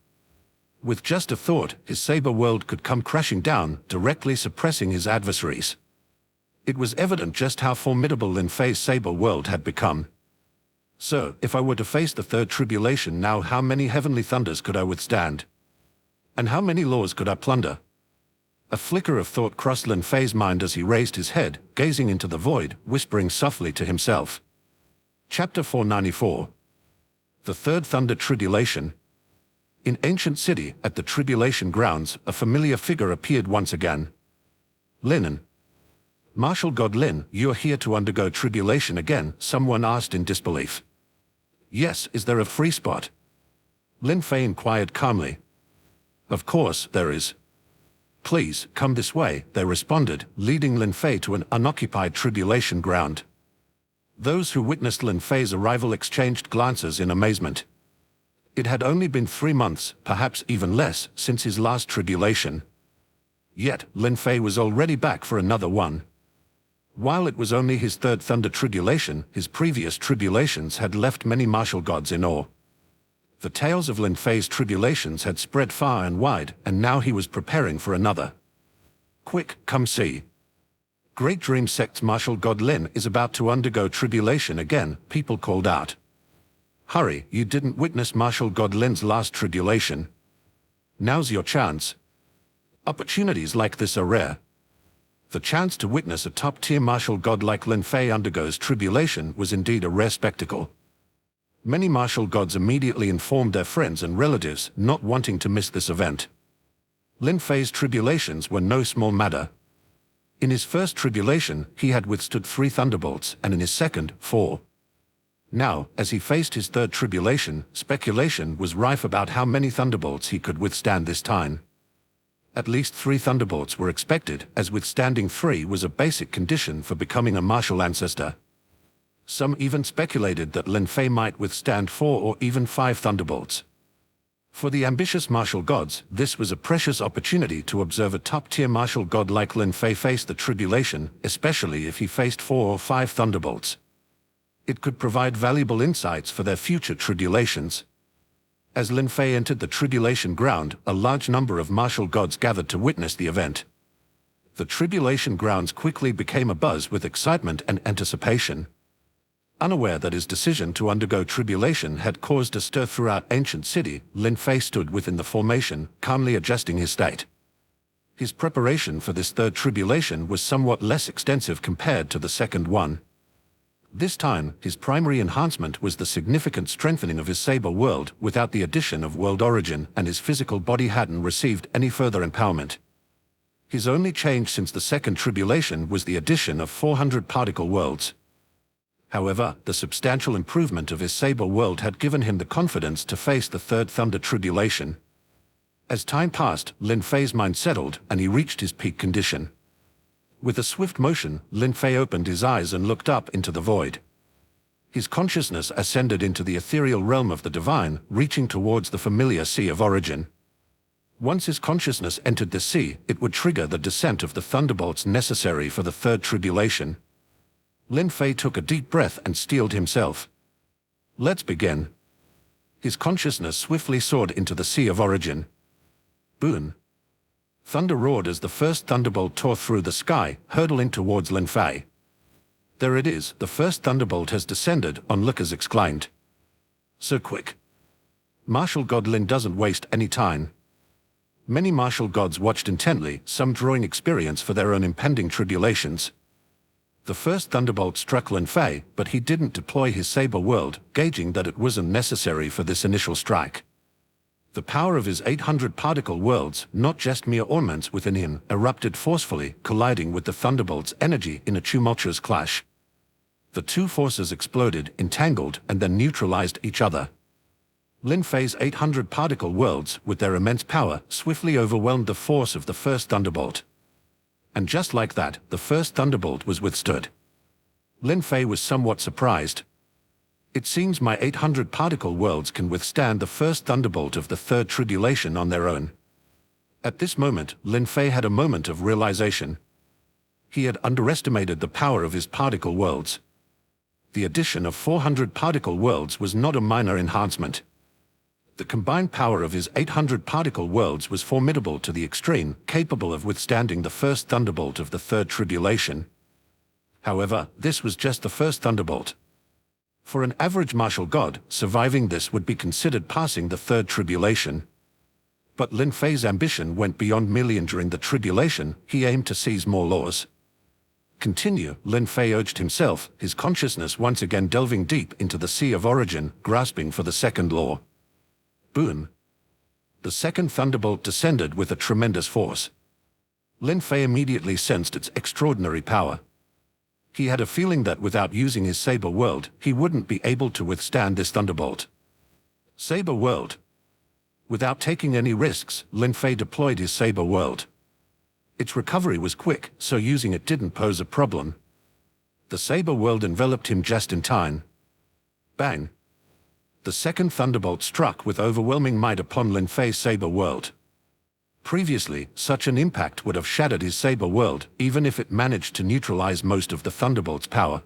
With just a thought, his saber world could come crashing down, directly suppressing his adversaries. It was evident just how formidable Lin Fei's saber world had become. So, if I were to face the 3rd tribulation now, how many heavenly thunders could I withstand? And how many laws could I plunder? A flicker of thought crossed Lin Fei's mind as he raised his head, gazing into the void, whispering softly to himself. Chapter 494. The Third Thunder Tribulation. In Ancient City, at the Tribulation Grounds, a familiar figure appeared once again. Linen. Martial God Lin, you're here to undergo tribulation again, someone asked in disbelief. Yes, is there a free spot? Lin Fei inquired calmly. Of course, there is. Please, come this way, they responded, leading Lin Fei to an unoccupied tribulation ground. Those who witnessed Lin Fei's arrival exchanged glances in amazement. It had only been 3 months, perhaps even less, since his last tribulation. Yet, Lin Fei was already back for another one. While it was only his 3rd Thunder Tribulation, his previous tribulations had left many martial gods in awe. The tales of Lin Fei's tribulations had spread far and wide, and now he was preparing for another. Quick, come see. Great Dream Sect's martial god Lin is about to undergo tribulation again, people called out. Hurry, you didn't witness martial god Lin's last tribulation. Now's your chance. Opportunities like this are rare. The chance to witness a top-tier martial god like Lin Fei undergoes tribulation was indeed a rare spectacle. Many martial gods immediately informed their friends and relatives, not wanting to miss this event. Lin Fei's tribulations were no small matter. In his first tribulation, he had withstood 3 thunderbolts, and in his second, 4. Now, as he faced his 3rd tribulation, speculation was rife about how many thunderbolts he could withstand this time. At least 3 thunderbolts were expected, as withstanding 3 was a basic condition for becoming a martial ancestor. Some even speculated that Lin Fei might withstand 4 or even 5 thunderbolts. For the ambitious martial gods, this was a precious opportunity to observe a top-tier martial god like Lin Fei face the tribulation, especially if he faced 4 or 5 thunderbolts. It could provide valuable insights for their future tribulations. As Lin Fei entered the tribulation ground, a large number of martial gods gathered to witness the event. The tribulation grounds quickly became abuzz with excitement and anticipation. Unaware that his decision to undergo tribulation had caused a stir throughout Ancient City, Lin Fei stood within the formation, calmly adjusting his state. His preparation for this 3rd tribulation was somewhat less extensive compared to the 2nd one. This time, his primary enhancement was the significant strengthening of his saber world without the addition of world origin, and his physical body hadn't received any further empowerment. His only change since the 2nd tribulation was the addition of 400 particle worlds. However, the substantial improvement of his saber world had given him the confidence to face the 3rd Thunder Tribulation. As time passed, Lin Fei's mind settled, and he reached his peak condition. With a swift motion, Lin Fei opened his eyes and looked up into the void. His consciousness ascended into the ethereal realm of the divine, reaching towards the familiar Sea of Origin. Once his consciousness entered the sea, it would trigger the descent of the thunderbolts necessary for the third tribulation. Lin Fei took a deep breath and steeled himself. Let's begin. His consciousness swiftly soared into the Sea of Origin. Boom! Thunder roared as the first thunderbolt tore through the sky, hurtling towards Lin Fei. There it is, the first thunderbolt has descended, onlookers exclaimed. So quick. Martial God Lin doesn't waste any time. Many martial gods watched intently, some drawing experience for their own impending tribulations. The first thunderbolt struck Lin Fei, but he didn't deploy his saber world, gauging that it wasn't necessary for this initial strike. The power of his 800 particle worlds, not just mere ornaments within him, erupted forcefully, colliding with the thunderbolt's energy in a tumultuous clash. The two forces exploded, entangled, and then neutralized each other. Lin Fei's 800 particle worlds, with their immense power, swiftly overwhelmed the force of the first thunderbolt. And just like that, the first thunderbolt was withstood. Lin Fei was somewhat surprised. It seems my 800 particle worlds can withstand the first thunderbolt of the third tribulation on their own. At this moment, Lin Fei had a moment of realization. He had underestimated the power of his particle worlds. The addition of 400 particle worlds was not a minor enhancement. The combined power of his 800 particle worlds was formidable to the extreme, capable of withstanding the first thunderbolt of the third tribulation. However, this was just the first thunderbolt. For an average martial god, surviving this would be considered passing the third tribulation. But Lin Fei's ambition went beyond merely enduring the tribulation. He aimed to seize more laws. Continue, Lin Fei urged himself, his consciousness once again delving deep into the Sea of Origin, grasping for the second law. Boom! The second thunderbolt descended with a tremendous force. Lin Fei immediately sensed its extraordinary power. He had a feeling that without using his saber world, he wouldn't be able to withstand this thunderbolt. Saber world. Without taking any risks, Lin Fei deployed his saber world. Its recovery was quick, so using it didn't pose a problem. The saber world enveloped him just in time. Bang! The second thunderbolt struck with overwhelming might upon Lin Fei's saber world. Previously, such an impact would have shattered his saber world, even if it managed to neutralize most of the thunderbolt's power.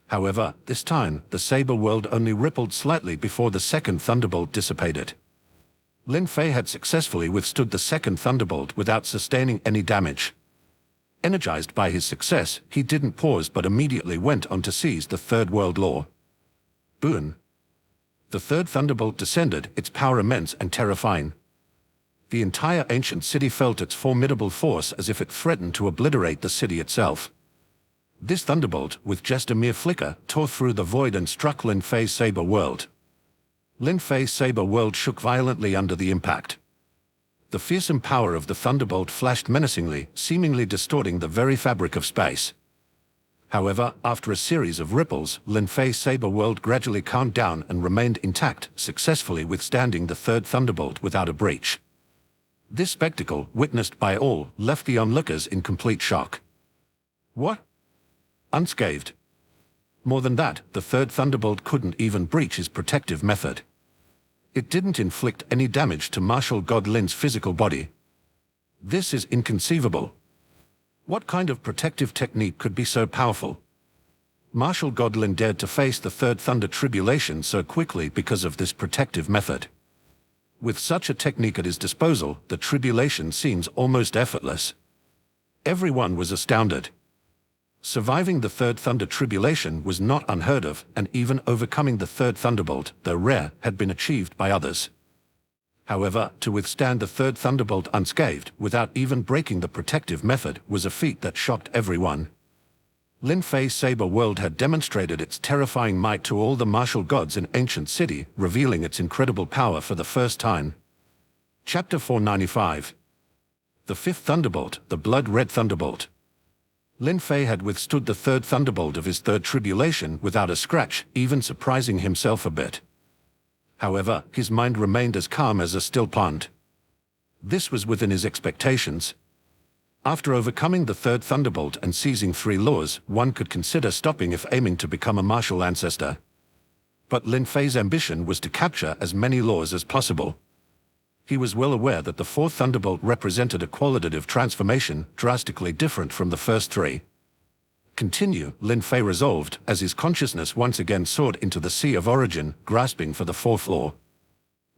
However, this time, the saber world only rippled slightly before the second thunderbolt dissipated. Lin Fei had successfully withstood the second thunderbolt without sustaining any damage. Energized by his success, he didn't pause but immediately went on to seize the third world law. Boom! The third thunderbolt descended, its power immense and terrifying. The entire ancient city felt its formidable force as if it threatened to obliterate the city itself. This thunderbolt, with just a mere flicker, tore through the void and struck Lin Fei's saber world. Lin Fei's saber world shook violently under the impact. The fearsome power of the thunderbolt flashed menacingly, seemingly distorting the very fabric of space. However, after a series of ripples, Lin Fei's saber world gradually calmed down and remained intact, successfully withstanding the third thunderbolt without a breach. This spectacle, witnessed by all, left the onlookers in complete shock. What? Unscathed. More than that, the third thunderbolt couldn't even breach his protective method. It didn't inflict any damage to martial god Lin's physical body. This is inconceivable. What kind of protective technique could be so powerful? Martial god Lin dared to face the third thunder tribulation so quickly because of this protective method. With such a technique at his disposal, the tribulation seems almost effortless. Everyone was astounded. Surviving the third thunder tribulation was not unheard of, and even overcoming the third thunderbolt, though rare, had been achieved by others. However, to withstand the third thunderbolt unscathed, without even breaking the protective method, was a feat that shocked everyone. Lin Fei's saber world had demonstrated its terrifying might to all the martial gods in ancient city, revealing its incredible power for the first time. Chapter 495. The fifth thunderbolt, the blood-red thunderbolt. Lin Fei had withstood the third thunderbolt of his third tribulation without a scratch, even surprising himself a bit. However, his mind remained as calm as a still pond. This was within his expectations. After overcoming the third thunderbolt and seizing 3 laws, one could consider stopping if aiming to become a martial ancestor. But Lin Fei's ambition was to capture as many laws as possible. He was well aware that the fourth thunderbolt represented a qualitative transformation drastically different from the first three. Continue, Lin Fei resolved, as his consciousness once again soared into the Sea of Origin, grasping for the fourth law.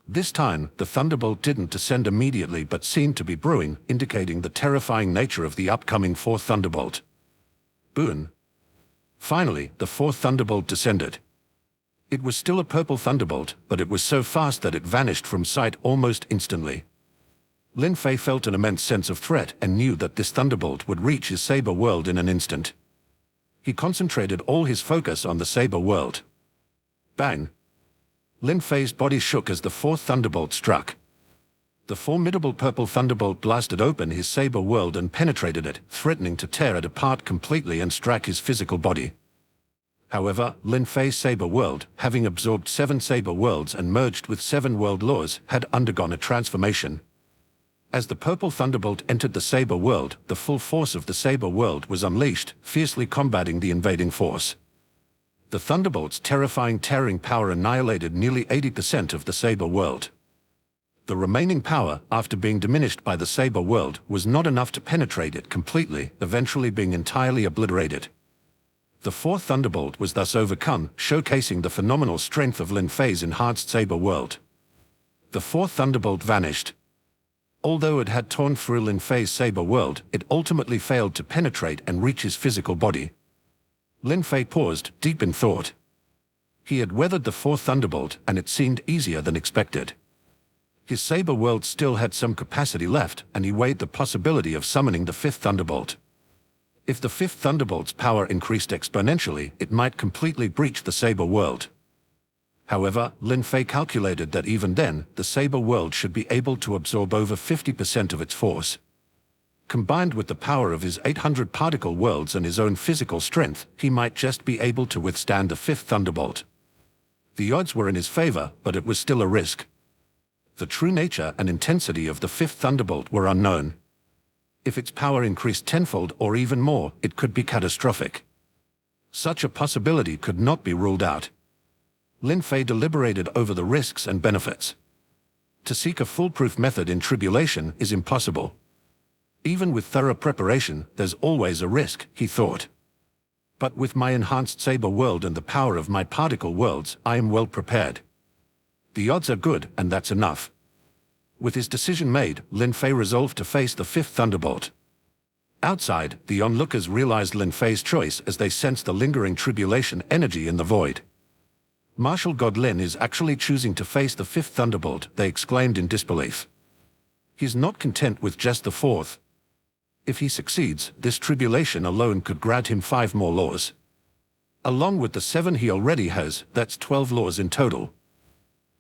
This time, the thunderbolt didn't descend immediately but seemed to be brewing, indicating the terrifying nature of the upcoming fourth thunderbolt. Boom. Finally, the fourth thunderbolt descended. It was still a purple thunderbolt, but it was so fast that it vanished from sight almost instantly. Lin Fei felt an immense sense of threat and knew that this thunderbolt would reach his saber world in an instant. He concentrated all his focus on the saber world. Bang! Lin Fei's body shook as the fourth thunderbolt struck. The formidable purple thunderbolt blasted open his saber world and penetrated it, threatening to tear it apart completely and strike his physical body. However, Lin Fei's saber world, having absorbed 7 saber worlds and merged with 7 world laws, had undergone a transformation. As the purple thunderbolt entered the saber world, the full force of the saber world was unleashed, fiercely combating the invading force. The thunderbolt's terrifying tearing power annihilated nearly 80% of the saber world. The remaining power, after being diminished by the saber world, was not enough to penetrate it completely, eventually being entirely obliterated. The fourth thunderbolt was thus overcome, showcasing the phenomenal strength of Lin Fei's enhanced saber world. The fourth thunderbolt vanished. Although it had torn through Lin Fei's saber world, it ultimately failed to penetrate and reach his physical body. Lin Fei paused, deep in thought. He had weathered the fourth thunderbolt, and it seemed easier than expected. His saber world still had some capacity left, and he weighed the possibility of summoning the fifth thunderbolt. If the fifth thunderbolt's power increased exponentially, it might completely breach the saber world. However, Lin Fei calculated that even then, the saber world should be able to absorb over 50% of its force. Combined with the power of his 800 particle worlds and his own physical strength, he might just be able to withstand the fifth thunderbolt. The odds were in his favor, but it was still a risk. The true nature and intensity of the fifth thunderbolt were unknown. If its power increased tenfold or even more, it could be catastrophic. Such a possibility could not be ruled out. Lin Fei deliberated over the risks and benefits. To seek a foolproof method in tribulation is impossible. Even with thorough preparation, there's always a risk, he thought. But with my enhanced saber world and the power of my particle worlds, I am well prepared. The odds are good, and that's enough. With his decision made, Lin Fei resolved to face the fifth thunderbolt. Outside, the onlookers realized Lin Fei's choice as they sensed the lingering tribulation energy in the void. Martial God Lin is actually choosing to face the fifth thunderbolt, they exclaimed in disbelief. He's not content with just the fourth. If he succeeds, this tribulation alone could grant him 5 more laws. Along with the 7 he already has, that's 12 laws in total.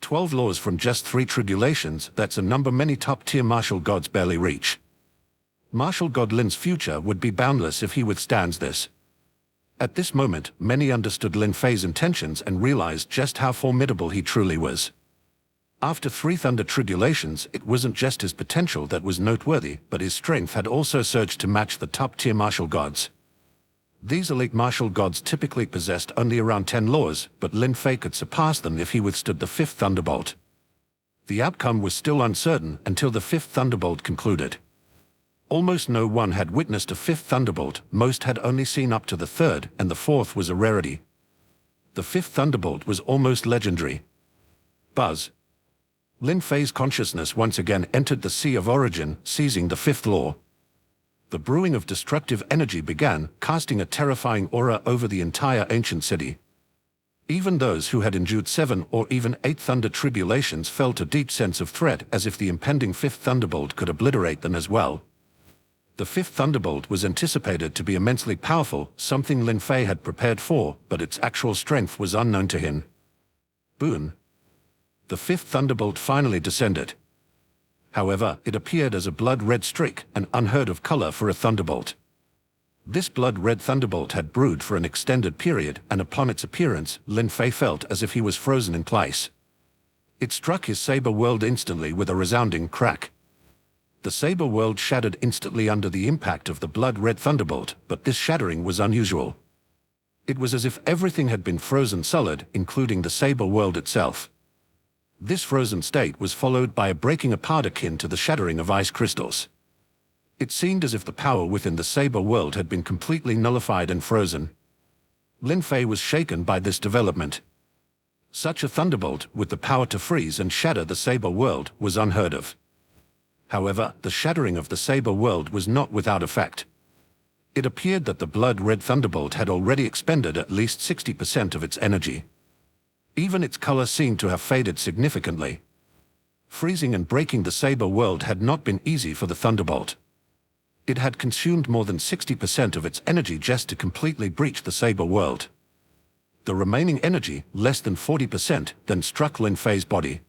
12 laws from just 3 tribulations, that's a number many top-tier martial gods barely reach. Martial God Lin's future would be boundless if he withstands this. At this moment, many understood Lin Fei's intentions and realized just how formidable he truly was. After 3 thunder tribulations, it wasn't just his potential that was noteworthy, but his strength had also surged to match the top-tier martial gods. These elite martial gods typically possessed only around 10 laws, but Lin Fei could surpass them if he withstood the fifth thunderbolt. The outcome was still uncertain until the fifth thunderbolt concluded. Almost no one had witnessed a fifth thunderbolt, most had only seen up to the third, and the fourth was a rarity. The fifth thunderbolt was almost legendary. Buzz. Lin Fei's consciousness once again entered the Sea of Origin, seizing the fifth law. The brewing of destructive energy began, casting a terrifying aura over the entire ancient city. Even those who had endured 7 or even 8 thunder tribulations felt a deep sense of threat, as if the impending fifth thunderbolt could obliterate them as well. The fifth thunderbolt was anticipated to be immensely powerful, something Lin Fei had prepared for, but its actual strength was unknown to him. Boom. The fifth thunderbolt finally descended. However, it appeared as a blood-red streak, an unheard-of color for a thunderbolt. This blood-red thunderbolt had brewed for an extended period, and upon its appearance, Lin Fei felt as if he was frozen in place. It struck his saber world instantly with a resounding crack. The saber world shattered instantly under the impact of the blood-red thunderbolt, but this shattering was unusual. It was as if everything had been frozen solid, including the saber world itself. This frozen state was followed by a breaking apart akin to the shattering of ice crystals. It seemed as if the power within the saber world had been completely nullified and frozen. Lin Fei was shaken by this development. Such a thunderbolt, with the power to freeze and shatter the saber world, was unheard of. However, the shattering of the saber world was not without effect. It appeared that the blood-red thunderbolt had already expended at least 60% of its energy. Even its color seemed to have faded significantly. Freezing and breaking the saber world had not been easy for the thunderbolt. It had consumed more than 60% of its energy just to completely breach the saber world. The remaining energy, less than 40%, then struck Lin Fei's body.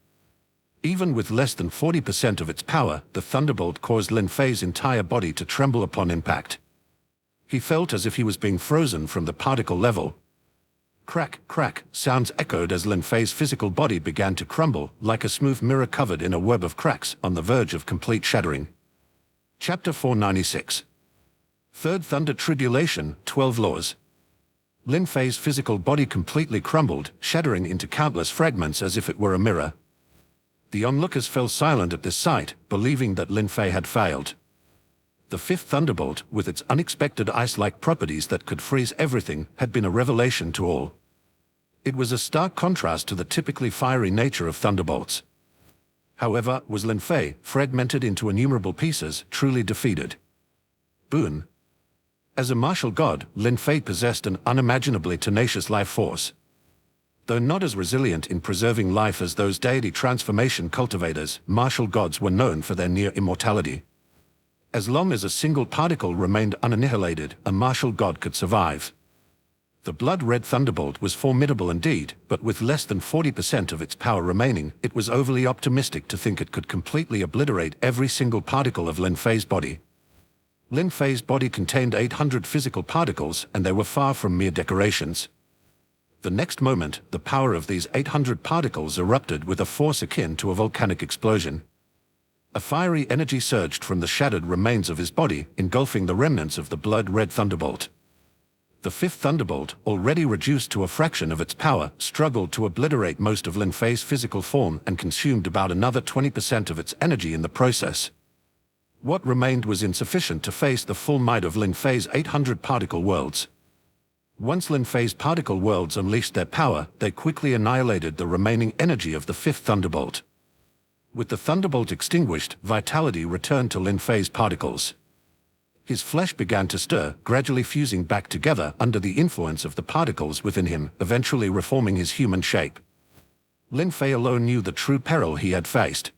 Even with less than 40% of its power, the thunderbolt caused Lin Fei's entire body to tremble upon impact. He felt as if he was being frozen from the particle level. Crack, crack, sounds echoed as Lin Fei's physical body began to crumble, like a smooth mirror covered in a web of cracks, on the verge of complete shattering. Chapter 496. Third Thunder Tribulation, 12 Laws. Lin Fei's physical body completely crumbled, shattering into countless fragments as if it were a mirror. The onlookers fell silent at this sight, believing that Lin Fei had failed. The fifth thunderbolt, with its unexpected ice-like properties that could freeze everything, had been a revelation to all. It was a stark contrast to the typically fiery nature of thunderbolts. However, was Lin Fei, fragmented into innumerable pieces, truly defeated? Boon. As a martial god, Lin Fei possessed an unimaginably tenacious life force. Though not as resilient in preserving life as those deity transformation cultivators, martial gods were known for their near immortality. As long as a single particle remained unannihilated, a martial god could survive. The blood-red thunderbolt was formidable indeed, but with less than 40% of its power remaining, it was overly optimistic to think it could completely obliterate every single particle of Lin Fei's body. Lin Fei's body contained 800 physical particles, and they were far from mere decorations. The next moment, the power of these 800 particles erupted with a force akin to a volcanic explosion. A fiery energy surged from the shattered remains of his body, engulfing the remnants of the blood-red thunderbolt. The fifth thunderbolt, already reduced to a fraction of its power, struggled to obliterate most of Lin Fei's physical form and consumed about another 20% of its energy in the process. What remained was insufficient to face the full might of Lin Fei's 800 particle worlds. Once Lin Fei's particle worlds unleashed their power, they quickly annihilated the remaining energy of the fifth thunderbolt. With the thunderbolt extinguished, vitality returned to Lin Fei's particles. His flesh began to stir, gradually fusing back together under the influence of the particles within him, eventually reforming his human shape. Lin Fei alone knew the true peril he had faced.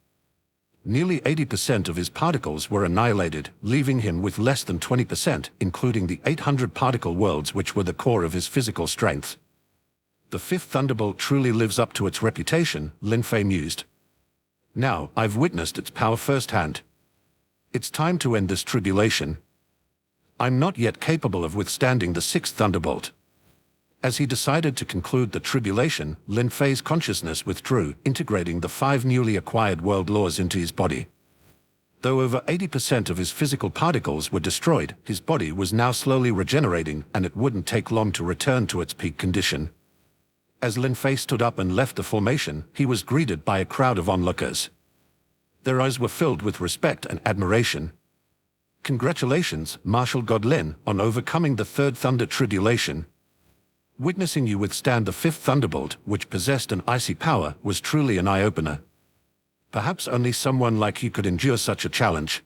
Nearly 80% of his particles were annihilated, leaving him with less than 20%, including the 800 particle worlds which were the core of his physical strength. The fifth thunderbolt truly lives up to its reputation, Lin Fei mused. Now, I've witnessed its power firsthand. It's time to end this tribulation. I'm not yet capable of withstanding the sixth thunderbolt. As he decided to conclude the tribulation, Lin Fei's consciousness withdrew, integrating the 5 newly acquired world laws into his body. Though over 80% of his physical particles were destroyed, his body was now slowly regenerating, and it wouldn't take long to return to its peak condition. As Lin Fei stood up and left the formation, he was greeted by a crowd of onlookers. Their eyes were filled with respect and admiration. Congratulations, Martial God Lin, on overcoming the third thunder tribulation. Witnessing you withstand the fifth thunderbolt, which possessed an icy power, was truly an eye-opener. Perhaps only someone like you could endure such a challenge.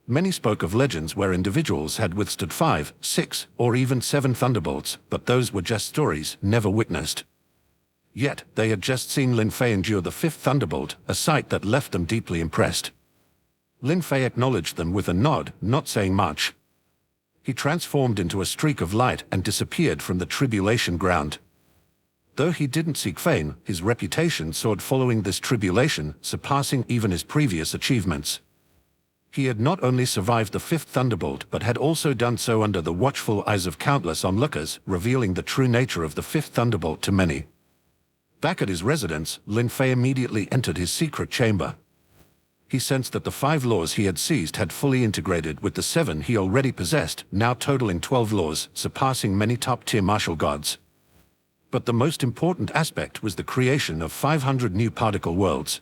Many spoke of legends where individuals had withstood 5, 6, or even 7 thunderbolts, but those were just stories, never witnessed. Yet, they had just seen Lin Fei endure the fifth thunderbolt, a sight that left them deeply impressed. Lin Fei acknowledged them with a nod, not saying much. He transformed into a streak of light and disappeared from the tribulation ground. Though he didn't seek fame, his reputation soared following this tribulation, surpassing even his previous achievements. He had not only survived the fifth thunderbolt but had also done so under the watchful eyes of countless onlookers, revealing the true nature of the fifth thunderbolt to many. Back at his residence, Lin Fei immediately entered his secret chamber. He sensed that the 5 laws he had seized had fully integrated with the 7 he already possessed, now totaling 12 laws, surpassing many top-tier martial gods. But the most important aspect was the creation of 500 new particle worlds.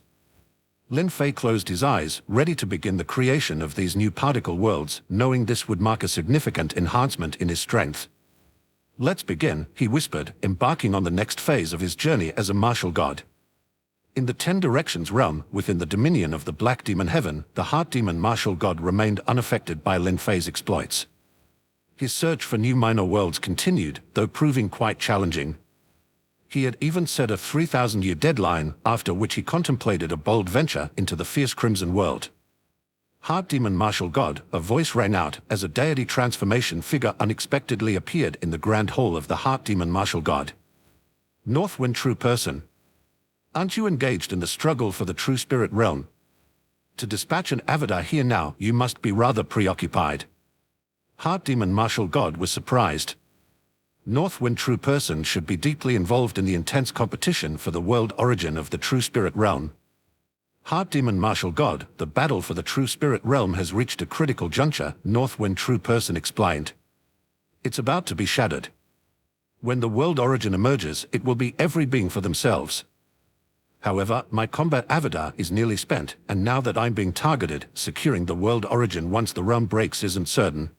Lin Fei closed his eyes, ready to begin the creation of these new particle worlds, knowing this would mark a significant enhancement in his strength. "Let's begin," he whispered, embarking on the next phase of his journey as a martial god. In the 10 Directions realm, within the dominion of the Black Demon Heaven, the Heart Demon martial god remained unaffected by Lin Fei's exploits. His search for new minor worlds continued, though proving quite challenging. He had even set a 3,000-year deadline, after which he contemplated a bold venture into the fierce Crimson World. Heart Demon martial god, a voice rang out as a deity transformation figure unexpectedly appeared in the Grand Hall of the Heart Demon martial god. "Northwind true person. Aren't you engaged in the struggle for the true spirit realm? To dispatch an avatar here now, you must be rather preoccupied." Heart Demon martial god was surprised. Northwind true person should be deeply involved in the intense competition for the world origin of the true spirit realm. Heart Demon martial god, the battle for the true spirit realm has reached a critical juncture, Northwind true person explained. It's about to be shattered. When the world origin emerges, it will be every being for themselves. However, my combat avatar is nearly spent, and now that I'm being targeted, securing the world origin once the realm breaks isn't certain.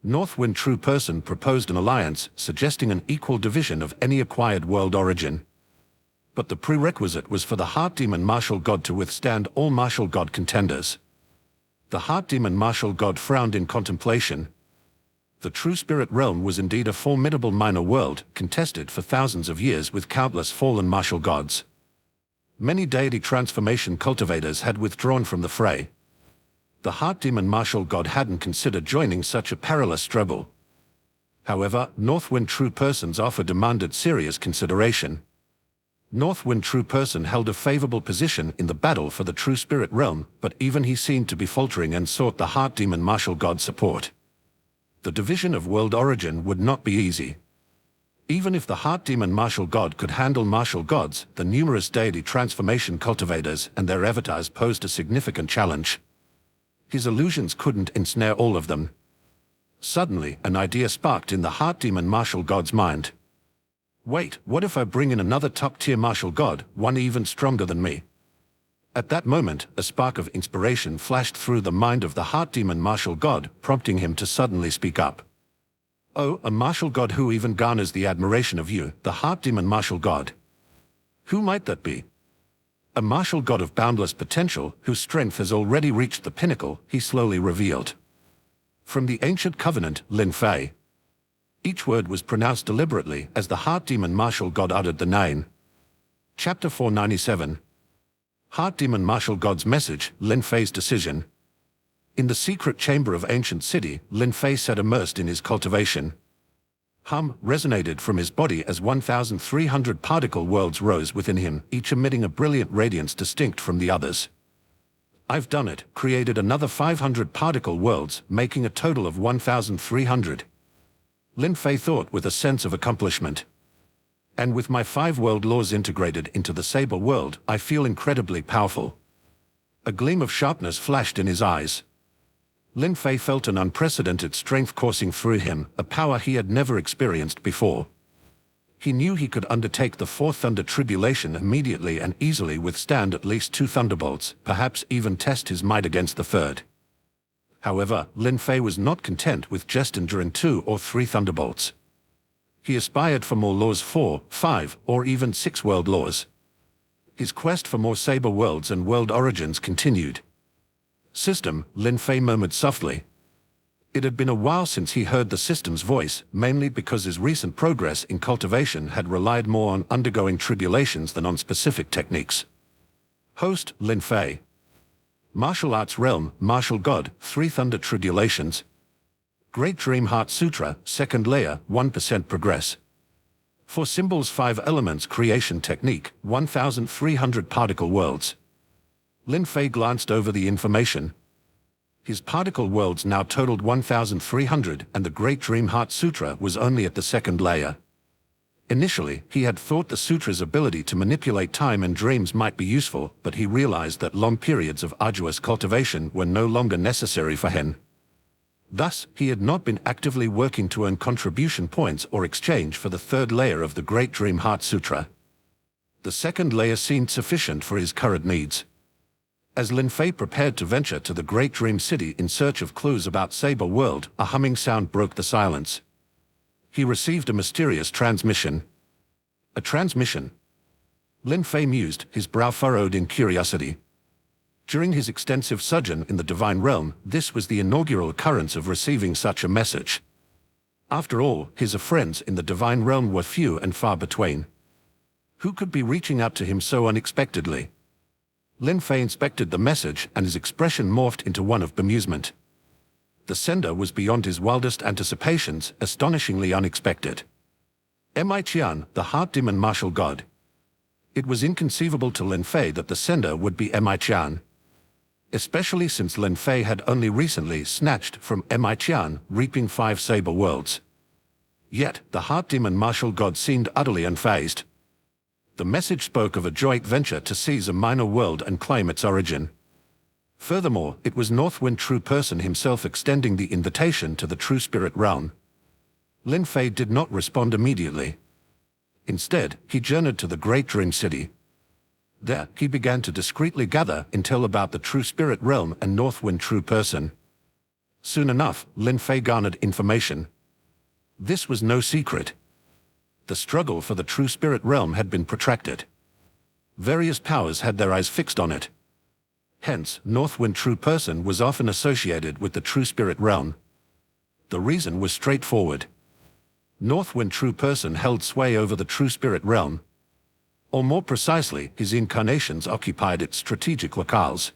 Northwind true person proposed an alliance, suggesting an equal division of any acquired world origin. But the prerequisite was for the Heart Demon martial god to withstand all martial god contenders. The Heart Demon martial god frowned in contemplation. The true spirit realm was indeed a formidable minor world, contested for thousands of years with countless fallen martial gods. Many deity transformation cultivators had withdrawn from the fray. The Heart Demon martial god hadn't considered joining such a perilous struggle. However, Northwind true person's offer demanded serious consideration. Northwind true person held a favorable position in the battle for the true spirit realm, but even he seemed to be faltering and sought the Heart Demon martial god's support. The division of world origin would not be easy. Even if the Heart Demon martial god could handle martial gods, the numerous deity transformation cultivators and their avatars posed a significant challenge. His illusions couldn't ensnare all of them. Suddenly, an idea sparked in the Heart Demon martial god's mind. Wait, what if I bring in another top-tier martial god, one even stronger than me? At that moment, a spark of inspiration flashed through the mind of the Heart Demon martial god, prompting him to suddenly speak up. "Oh, a martial god who even garners the admiration of you, the Heart Demon martial god. Who might that be?" "A martial god of boundless potential, whose strength has already reached the pinnacle," he slowly revealed. "From the ancient covenant, Lin Fei." Each word was pronounced deliberately as the Heart Demon martial god uttered the name. Chapter 497. Heart Demon martial god's message, Lin Fei's decision. In the secret chamber of ancient city, Lin Fei sat immersed in his cultivation. Hum resonated from his body as 1,300 particle worlds rose within him, each emitting a brilliant radiance distinct from the others. "I've done it, created another 500 particle worlds, making a total of 1,300. Lin Fei thought with a sense of accomplishment. "And with my 5 world laws integrated into the Saber world, I feel incredibly powerful." A gleam of sharpness flashed in his eyes. Lin Fei felt an unprecedented strength coursing through him, a power he had never experienced before. He knew he could undertake the 4th Thunder Tribulation immediately and easily withstand at least 2 thunderbolts, perhaps even test his might against the 3rd. However, Lin Fei was not content with just enduring 2 or 3 thunderbolts. He aspired for more laws, 4, 5, or even 6 world laws. His quest for more Saber worlds and world origins continued. "System," Lin Fei murmured softly. It had been a while since he heard the system's voice, mainly because his recent progress in cultivation had relied more on undergoing tribulations than on specific techniques. "Host, Lin Fei. Martial Arts Realm, Martial God, 3 Thunder Tribulations. Great Dream Heart Sutra, 2nd Layer, 1% Progress. 4 Symbols 5 Elements Creation Technique, 1,300 Particle Worlds." Lin Fei glanced over the information. His particle worlds now totaled 1,300, and the Great Dream Heart Sutra was only at the 2nd layer. Initially, he had thought the sutra's ability to manipulate time and dreams might be useful, but he realized that long periods of arduous cultivation were no longer necessary for him. Thus, he had not been actively working to earn contribution points or exchange for the third layer of the Great Dream Heart Sutra. The second layer seemed sufficient for his current needs. As Lin Fei prepared to venture to the Great Dream City in search of clues about Saber World, a humming sound broke the silence. He received a mysterious transmission. A transmission? Lin Fei mused, his brow furrowed in curiosity. During his extensive sojourn in the Divine Realm, this was the inaugural occurrence of receiving such a message. After all, his friends in the Divine Realm were few and far between. Who could be reaching out to him so unexpectedly? Lin Fei inspected the message, and his expression morphed into one of bemusement. The sender was beyond his wildest anticipations, astonishingly unexpected. Mi Qian, the Heart Demon Martial God. It was inconceivable to Lin Fei that the sender would be Mi Qian. Especially since Lin Fei had only recently snatched from Mi Qian, reaping 5 Saber Worlds. Yet, the Heart Demon Martial God seemed utterly unfazed. The message spoke of a joint venture to seize a minor world and claim its origin. Furthermore, it was Northwind True Person himself extending the invitation to the True Spirit Realm. Lin Fei did not respond immediately. Instead, he journeyed to the Great Dream City. There, he began to discreetly gather intel about the True Spirit Realm and Northwind True Person. Soon enough, Lin Fei garnered information. This was no secret. The struggle for the True Spirit Realm had been protracted. Various powers had their eyes fixed on it. Hence, Northwind True Person was often associated with the True Spirit Realm. The reason was straightforward. Northwind True Person held sway over the True Spirit Realm. Or more precisely, his incarnations occupied its strategic locales.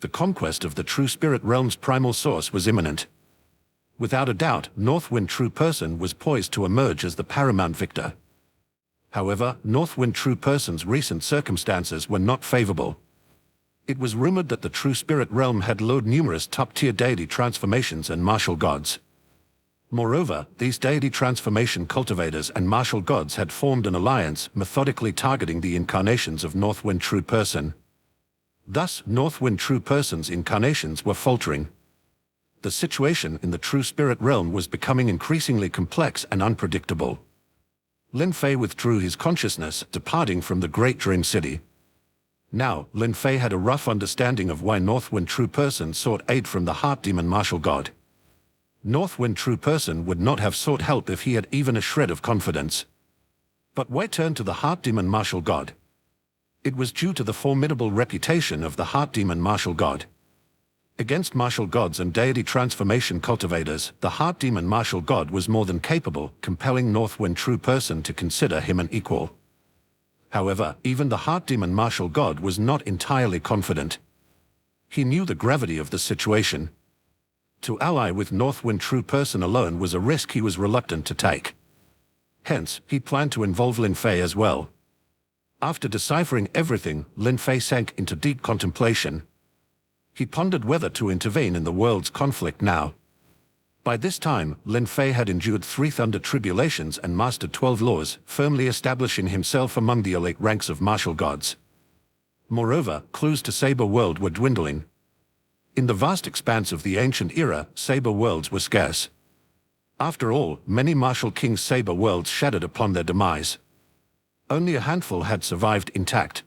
The conquest of the True Spirit Realm's primal source was imminent. Without a doubt, Northwind True Person was poised to emerge as the paramount victor. However, Northwind True Person's recent circumstances were not favorable. It was rumored that the True Spirit Realm had lured numerous top-tier deity transformations and martial gods. Moreover, these deity transformation cultivators and martial gods had formed an alliance, methodically targeting the incarnations of Northwind True Person. Thus, Northwind True Person's incarnations were faltering. The situation in the True Spirit Realm was becoming increasingly complex and unpredictable. Lin Fei withdrew his consciousness, departing from the Great Dream City. Now, Lin Fei had a rough understanding of why Northwind True Person sought aid from the Heart Demon Martial God. Northwind True Person would not have sought help if he had even a shred of confidence. But why turn to the Heart Demon Martial God? It was due to the formidable reputation of the Heart Demon Martial God. Against martial gods and deity transformation cultivators, the Heart Demon Martial God was more than capable, compelling Northwind True Person to consider him an equal. However, even the Heart Demon Martial God was not entirely confident. He knew the gravity of the situation. To ally with Northwind True Person alone was a risk he was reluctant to take. Hence, he planned to involve Lin Fei as well. After deciphering everything, Lin Fei sank into deep contemplation. He pondered whether to intervene in the world's conflict now. By this time, Lin Fei had endured 3 thunder tribulations and mastered 12 laws, firmly establishing himself among the elite ranks of martial gods. Moreover, clues to Saber World were dwindling. In the vast expanse of the ancient era, Saber Worlds were scarce. After all, many martial kings' Saber Worlds shattered upon their demise. Only a handful had survived intact.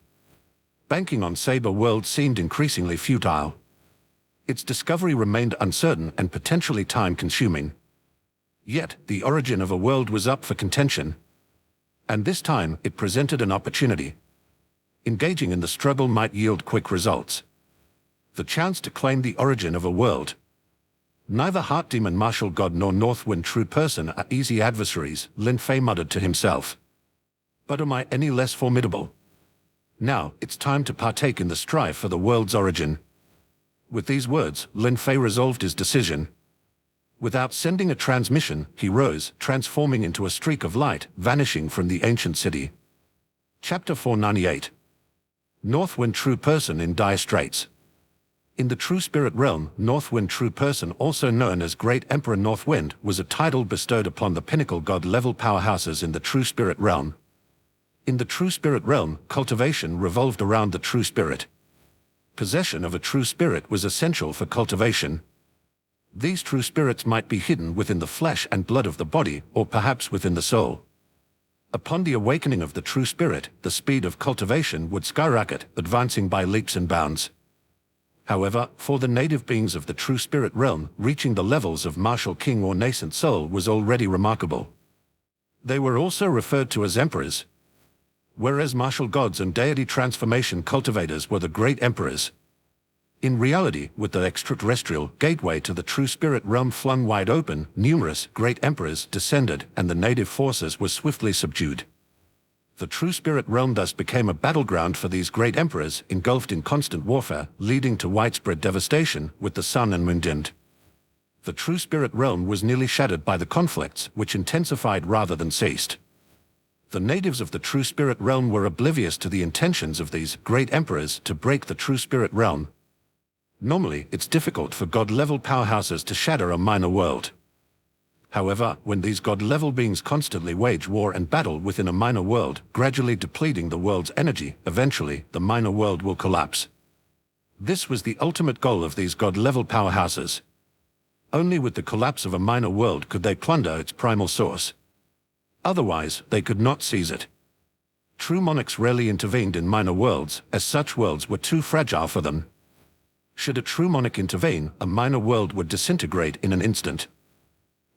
Banking on Saber World seemed increasingly futile. Its discovery remained uncertain and potentially time-consuming. Yet, the origin of a world was up for contention. And this time, it presented an opportunity. Engaging in the struggle might yield quick results. The chance to claim the origin of a world. Neither Heart Demon Martial God nor Northwind True Person are easy adversaries, Lin Fei muttered to himself. But am I any less formidable? Now, it's time to partake in the strife for the world's origin. With these words, Lin Fei resolved his decision. Without sending a transmission, he rose, transforming into a streak of light, vanishing from the ancient city. Chapter 498. Northwind True Person in Dire Straits. In the True Spirit Realm, Northwind True Person, also known as Great Emperor Northwind, was a title bestowed upon the pinnacle god-level powerhouses in the True Spirit Realm. In the True Spirit Realm, cultivation revolved around the True Spirit. Possession of a true spirit was essential for cultivation. These true spirits might be hidden within the flesh and blood of the body, or perhaps within the soul. Upon the awakening of the true spirit, the speed of cultivation would skyrocket, advancing by leaps and bounds. However, for the native beings of the true spirit realm, reaching the levels of martial king or nascent soul was already remarkable. They were also referred to as emperors. Whereas martial gods and deity transformation cultivators were the great emperors. In reality, with the extraterrestrial gateway to the true spirit realm flung wide open, numerous great emperors descended and the native forces were swiftly subdued. The true spirit realm thus became a battleground for these great emperors, engulfed in constant warfare, leading to widespread devastation, with the sun and moon dimmed. The true spirit realm was nearly shattered by the conflicts, which intensified rather than ceased. The natives of the true spirit realm were oblivious to the intentions of these great emperors to break the true spirit realm. Normally, it's difficult for god-level powerhouses to shatter a minor world. However, when these god-level beings constantly wage war and battle within a minor world, gradually depleting the world's energy, eventually, the minor world will collapse. This was the ultimate goal of these god-level powerhouses. Only with the collapse of a minor world could they plunder its primal source. Otherwise, they could not seize it. True monarchs rarely intervened in minor worlds, as such worlds were too fragile for them. Should a true monarch intervene, a minor world would disintegrate in an instant.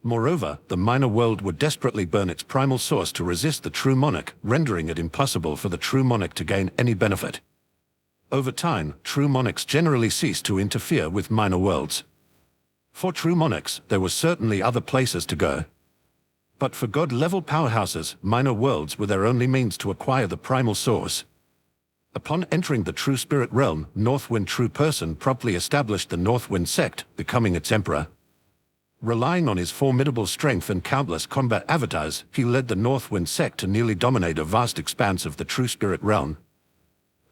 Moreover, the minor world would desperately burn its primal source to resist the true monarch, rendering it impossible for the true monarch to gain any benefit. Over time, true monarchs generally ceased to interfere with minor worlds. For true monarchs, there were certainly other places to go. But for god-level powerhouses, minor worlds were their only means to acquire the primal source. Upon entering the true spirit realm, Northwind True Person promptly established the Northwind sect, becoming its emperor. Relying on his formidable strength and countless combat avatars, he led the Northwind sect to nearly dominate a vast expanse of the true spirit realm.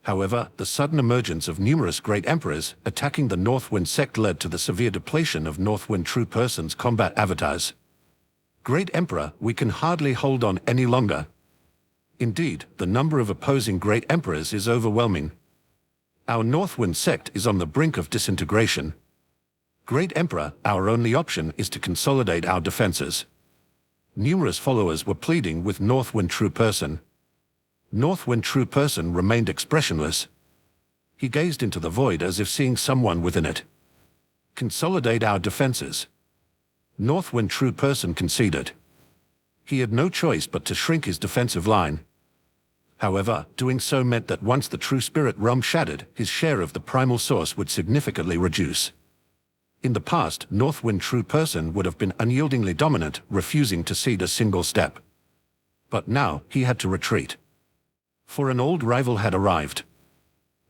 However, the sudden emergence of numerous great emperors attacking the Northwind sect led to the severe depletion of Northwind True Person's combat avatars. Great Emperor, we can hardly hold on any longer. Indeed, the number of opposing great emperors is overwhelming. Our Northwind sect is on the brink of disintegration. Great Emperor, our only option is to consolidate our defenses. Numerous followers were pleading with Northwind True Person. Northwind True Person remained expressionless. He gazed into the void as if seeing someone within it. Consolidate our defenses. Northwind True Person conceded. He had no choice but to shrink his defensive line. However, doing so meant that once the true spirit realm shattered, his share of the primal source would significantly reduce. In the past, Northwind True Person would have been unyieldingly dominant, refusing to cede a single step. But now, he had to retreat. For an old rival had arrived.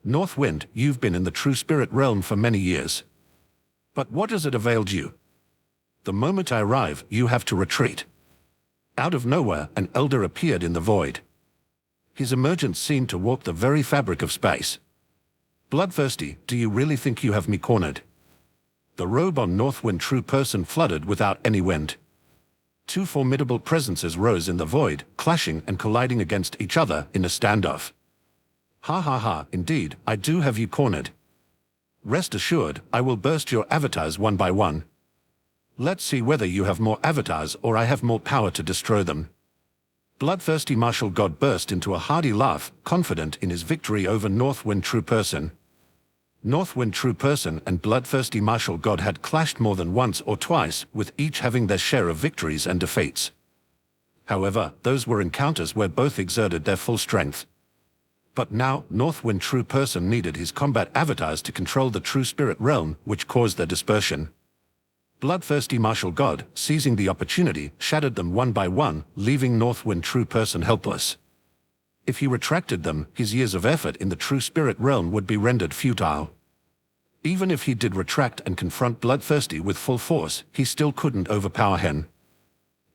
Northwind, you've been in the true spirit realm for many years. But what has it availed you? The moment I arrive, you have to retreat. Out of nowhere, an elder appeared in the void. His emergence seemed to warp the very fabric of space. Bloodthirsty, do you really think you have me cornered? The robe on Northwind True Person flooded without any wind. Two formidable presences rose in the void, clashing and colliding against each other in a standoff. Ha ha ha, indeed, I do have you cornered. Rest assured, I will burst your avatars one by one. Let's see whether you have more avatars or I have more power to destroy them. Bloodthirsty martial god burst into a hearty laugh, confident in his victory over Northwind True Person. Northwind True Person and Bloodthirsty martial god had clashed more than once or twice, with each having their share of victories and defeats. However, those were encounters where both exerted their full strength. But now, Northwind True Person needed his combat avatars to control the true spirit realm, which caused their dispersion. Bloodthirsty martial god, seizing the opportunity, shattered them one by one, leaving Northwind True Person helpless. If he retracted them, his years of effort in the true spirit realm would be rendered futile. Even if he did retract and confront Bloodthirsty with full force, he still couldn't overpower him.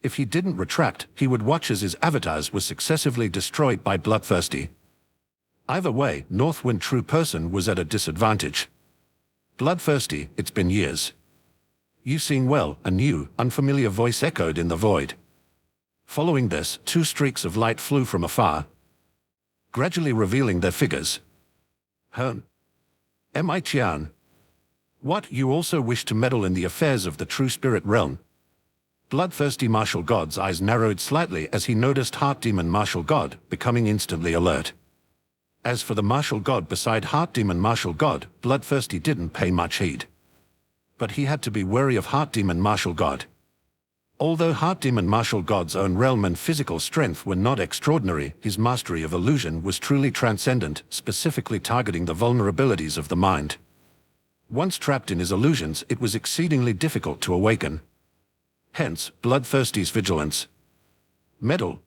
If he didn't retract, he would watch as his avatars were successively destroyed by Bloodthirsty. Either way, Northwind True Person was at a disadvantage. Bloodthirsty, it's been years. You sing well, a new, unfamiliar voice echoed in the void. Following this, two streaks of light flew from afar, gradually revealing their figures. Am I Qian? What, you also wish to meddle in the affairs of the true spirit realm? Bloodthirsty martial god's eyes narrowed slightly as he noticed Heart Demon martial god becoming instantly alert. As for the martial god beside Heart Demon martial god, Bloodthirsty didn't pay much heed. But he had to be wary of Heart Demon martial god. Although Heart Demon martial god's own realm and physical strength were not extraordinary, his mastery of illusion was truly transcendent, specifically targeting the vulnerabilities of the mind. Once trapped in his illusions, it was exceedingly difficult to awaken. Hence, Bloodthirsty's vigilance. Meddle.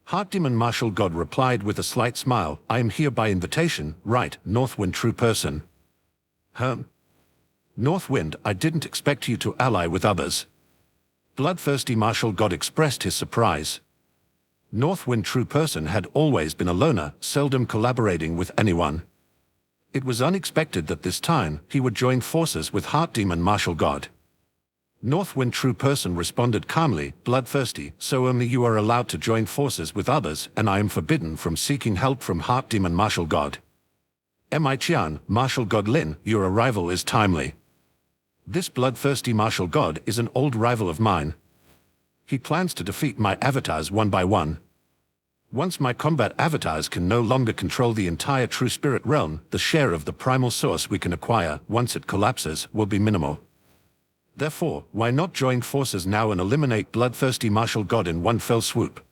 Heart Demon martial god replied with a slight smile, I am here by invitation, right, Northwind true person. Northwind, I didn't expect you to ally with others. Bloodthirsty martial god expressed his surprise. Northwind true person had always been a loner, seldom collaborating with anyone. It was unexpected that this time he would join forces with Heart Demon martial god. Northwind true person responded calmly, Bloodthirsty, so only you are allowed to join forces with others, and I am forbidden from seeking help from Heart Demon martial god. Mi Qian, martial god Lin, your arrival is timely. This bloodthirsty martial god is an old rival of mine. He plans to defeat my avatars one by one. Once my combat avatars can no longer control the entire true spirit realm, the share of the primal source we can acquire, once it collapses, will be minimal. Therefore, why not join forces now and eliminate bloodthirsty martial god in one fell swoop?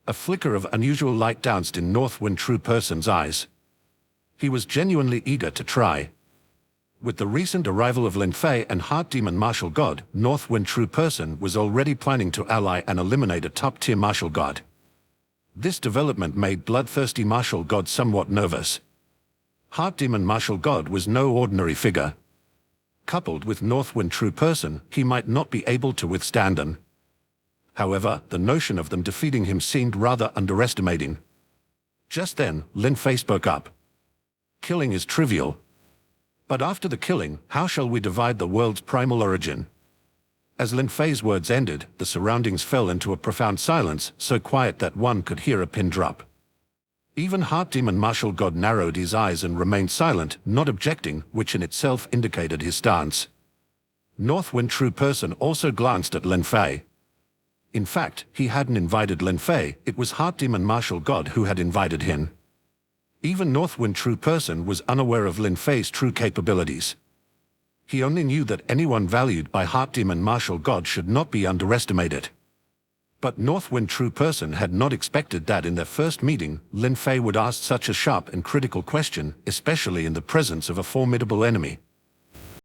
A flicker of unusual light danced in Northwind true person's eyes. He was genuinely eager to try. With the recent arrival of Lin Fei and Heart Demon martial god, Northwind true person was already planning to ally and eliminate a top-tier martial god. This development made bloodthirsty martial god somewhat nervous. Heart Demon martial god was no ordinary figure. Coupled with Northwind true person, he might not be able to withstand them. However, the notion of them defeating him seemed rather underestimating. Just then, Lin Fei spoke up. Killing is trivial. But after the killing, how shall we divide the world's primal origin? As Lin Fei's words ended, the surroundings fell into a profound silence, so quiet that one could hear a pin drop. Even Heart Demon martial god narrowed his eyes and remained silent, not objecting, which in itself indicated his stance. Northwind true person also glanced at Lin Fei. In fact, he hadn't invited Lin Fei, it was Heart Demon martial god who had invited him. Even Northwind true person was unaware of Lin Fei's true capabilities. He only knew that anyone valued by Heart Demon martial god should not be underestimated. But Northwind true person had not expected that in their first meeting, Lin Fei would ask such a sharp and critical question, especially in the presence of a formidable enemy.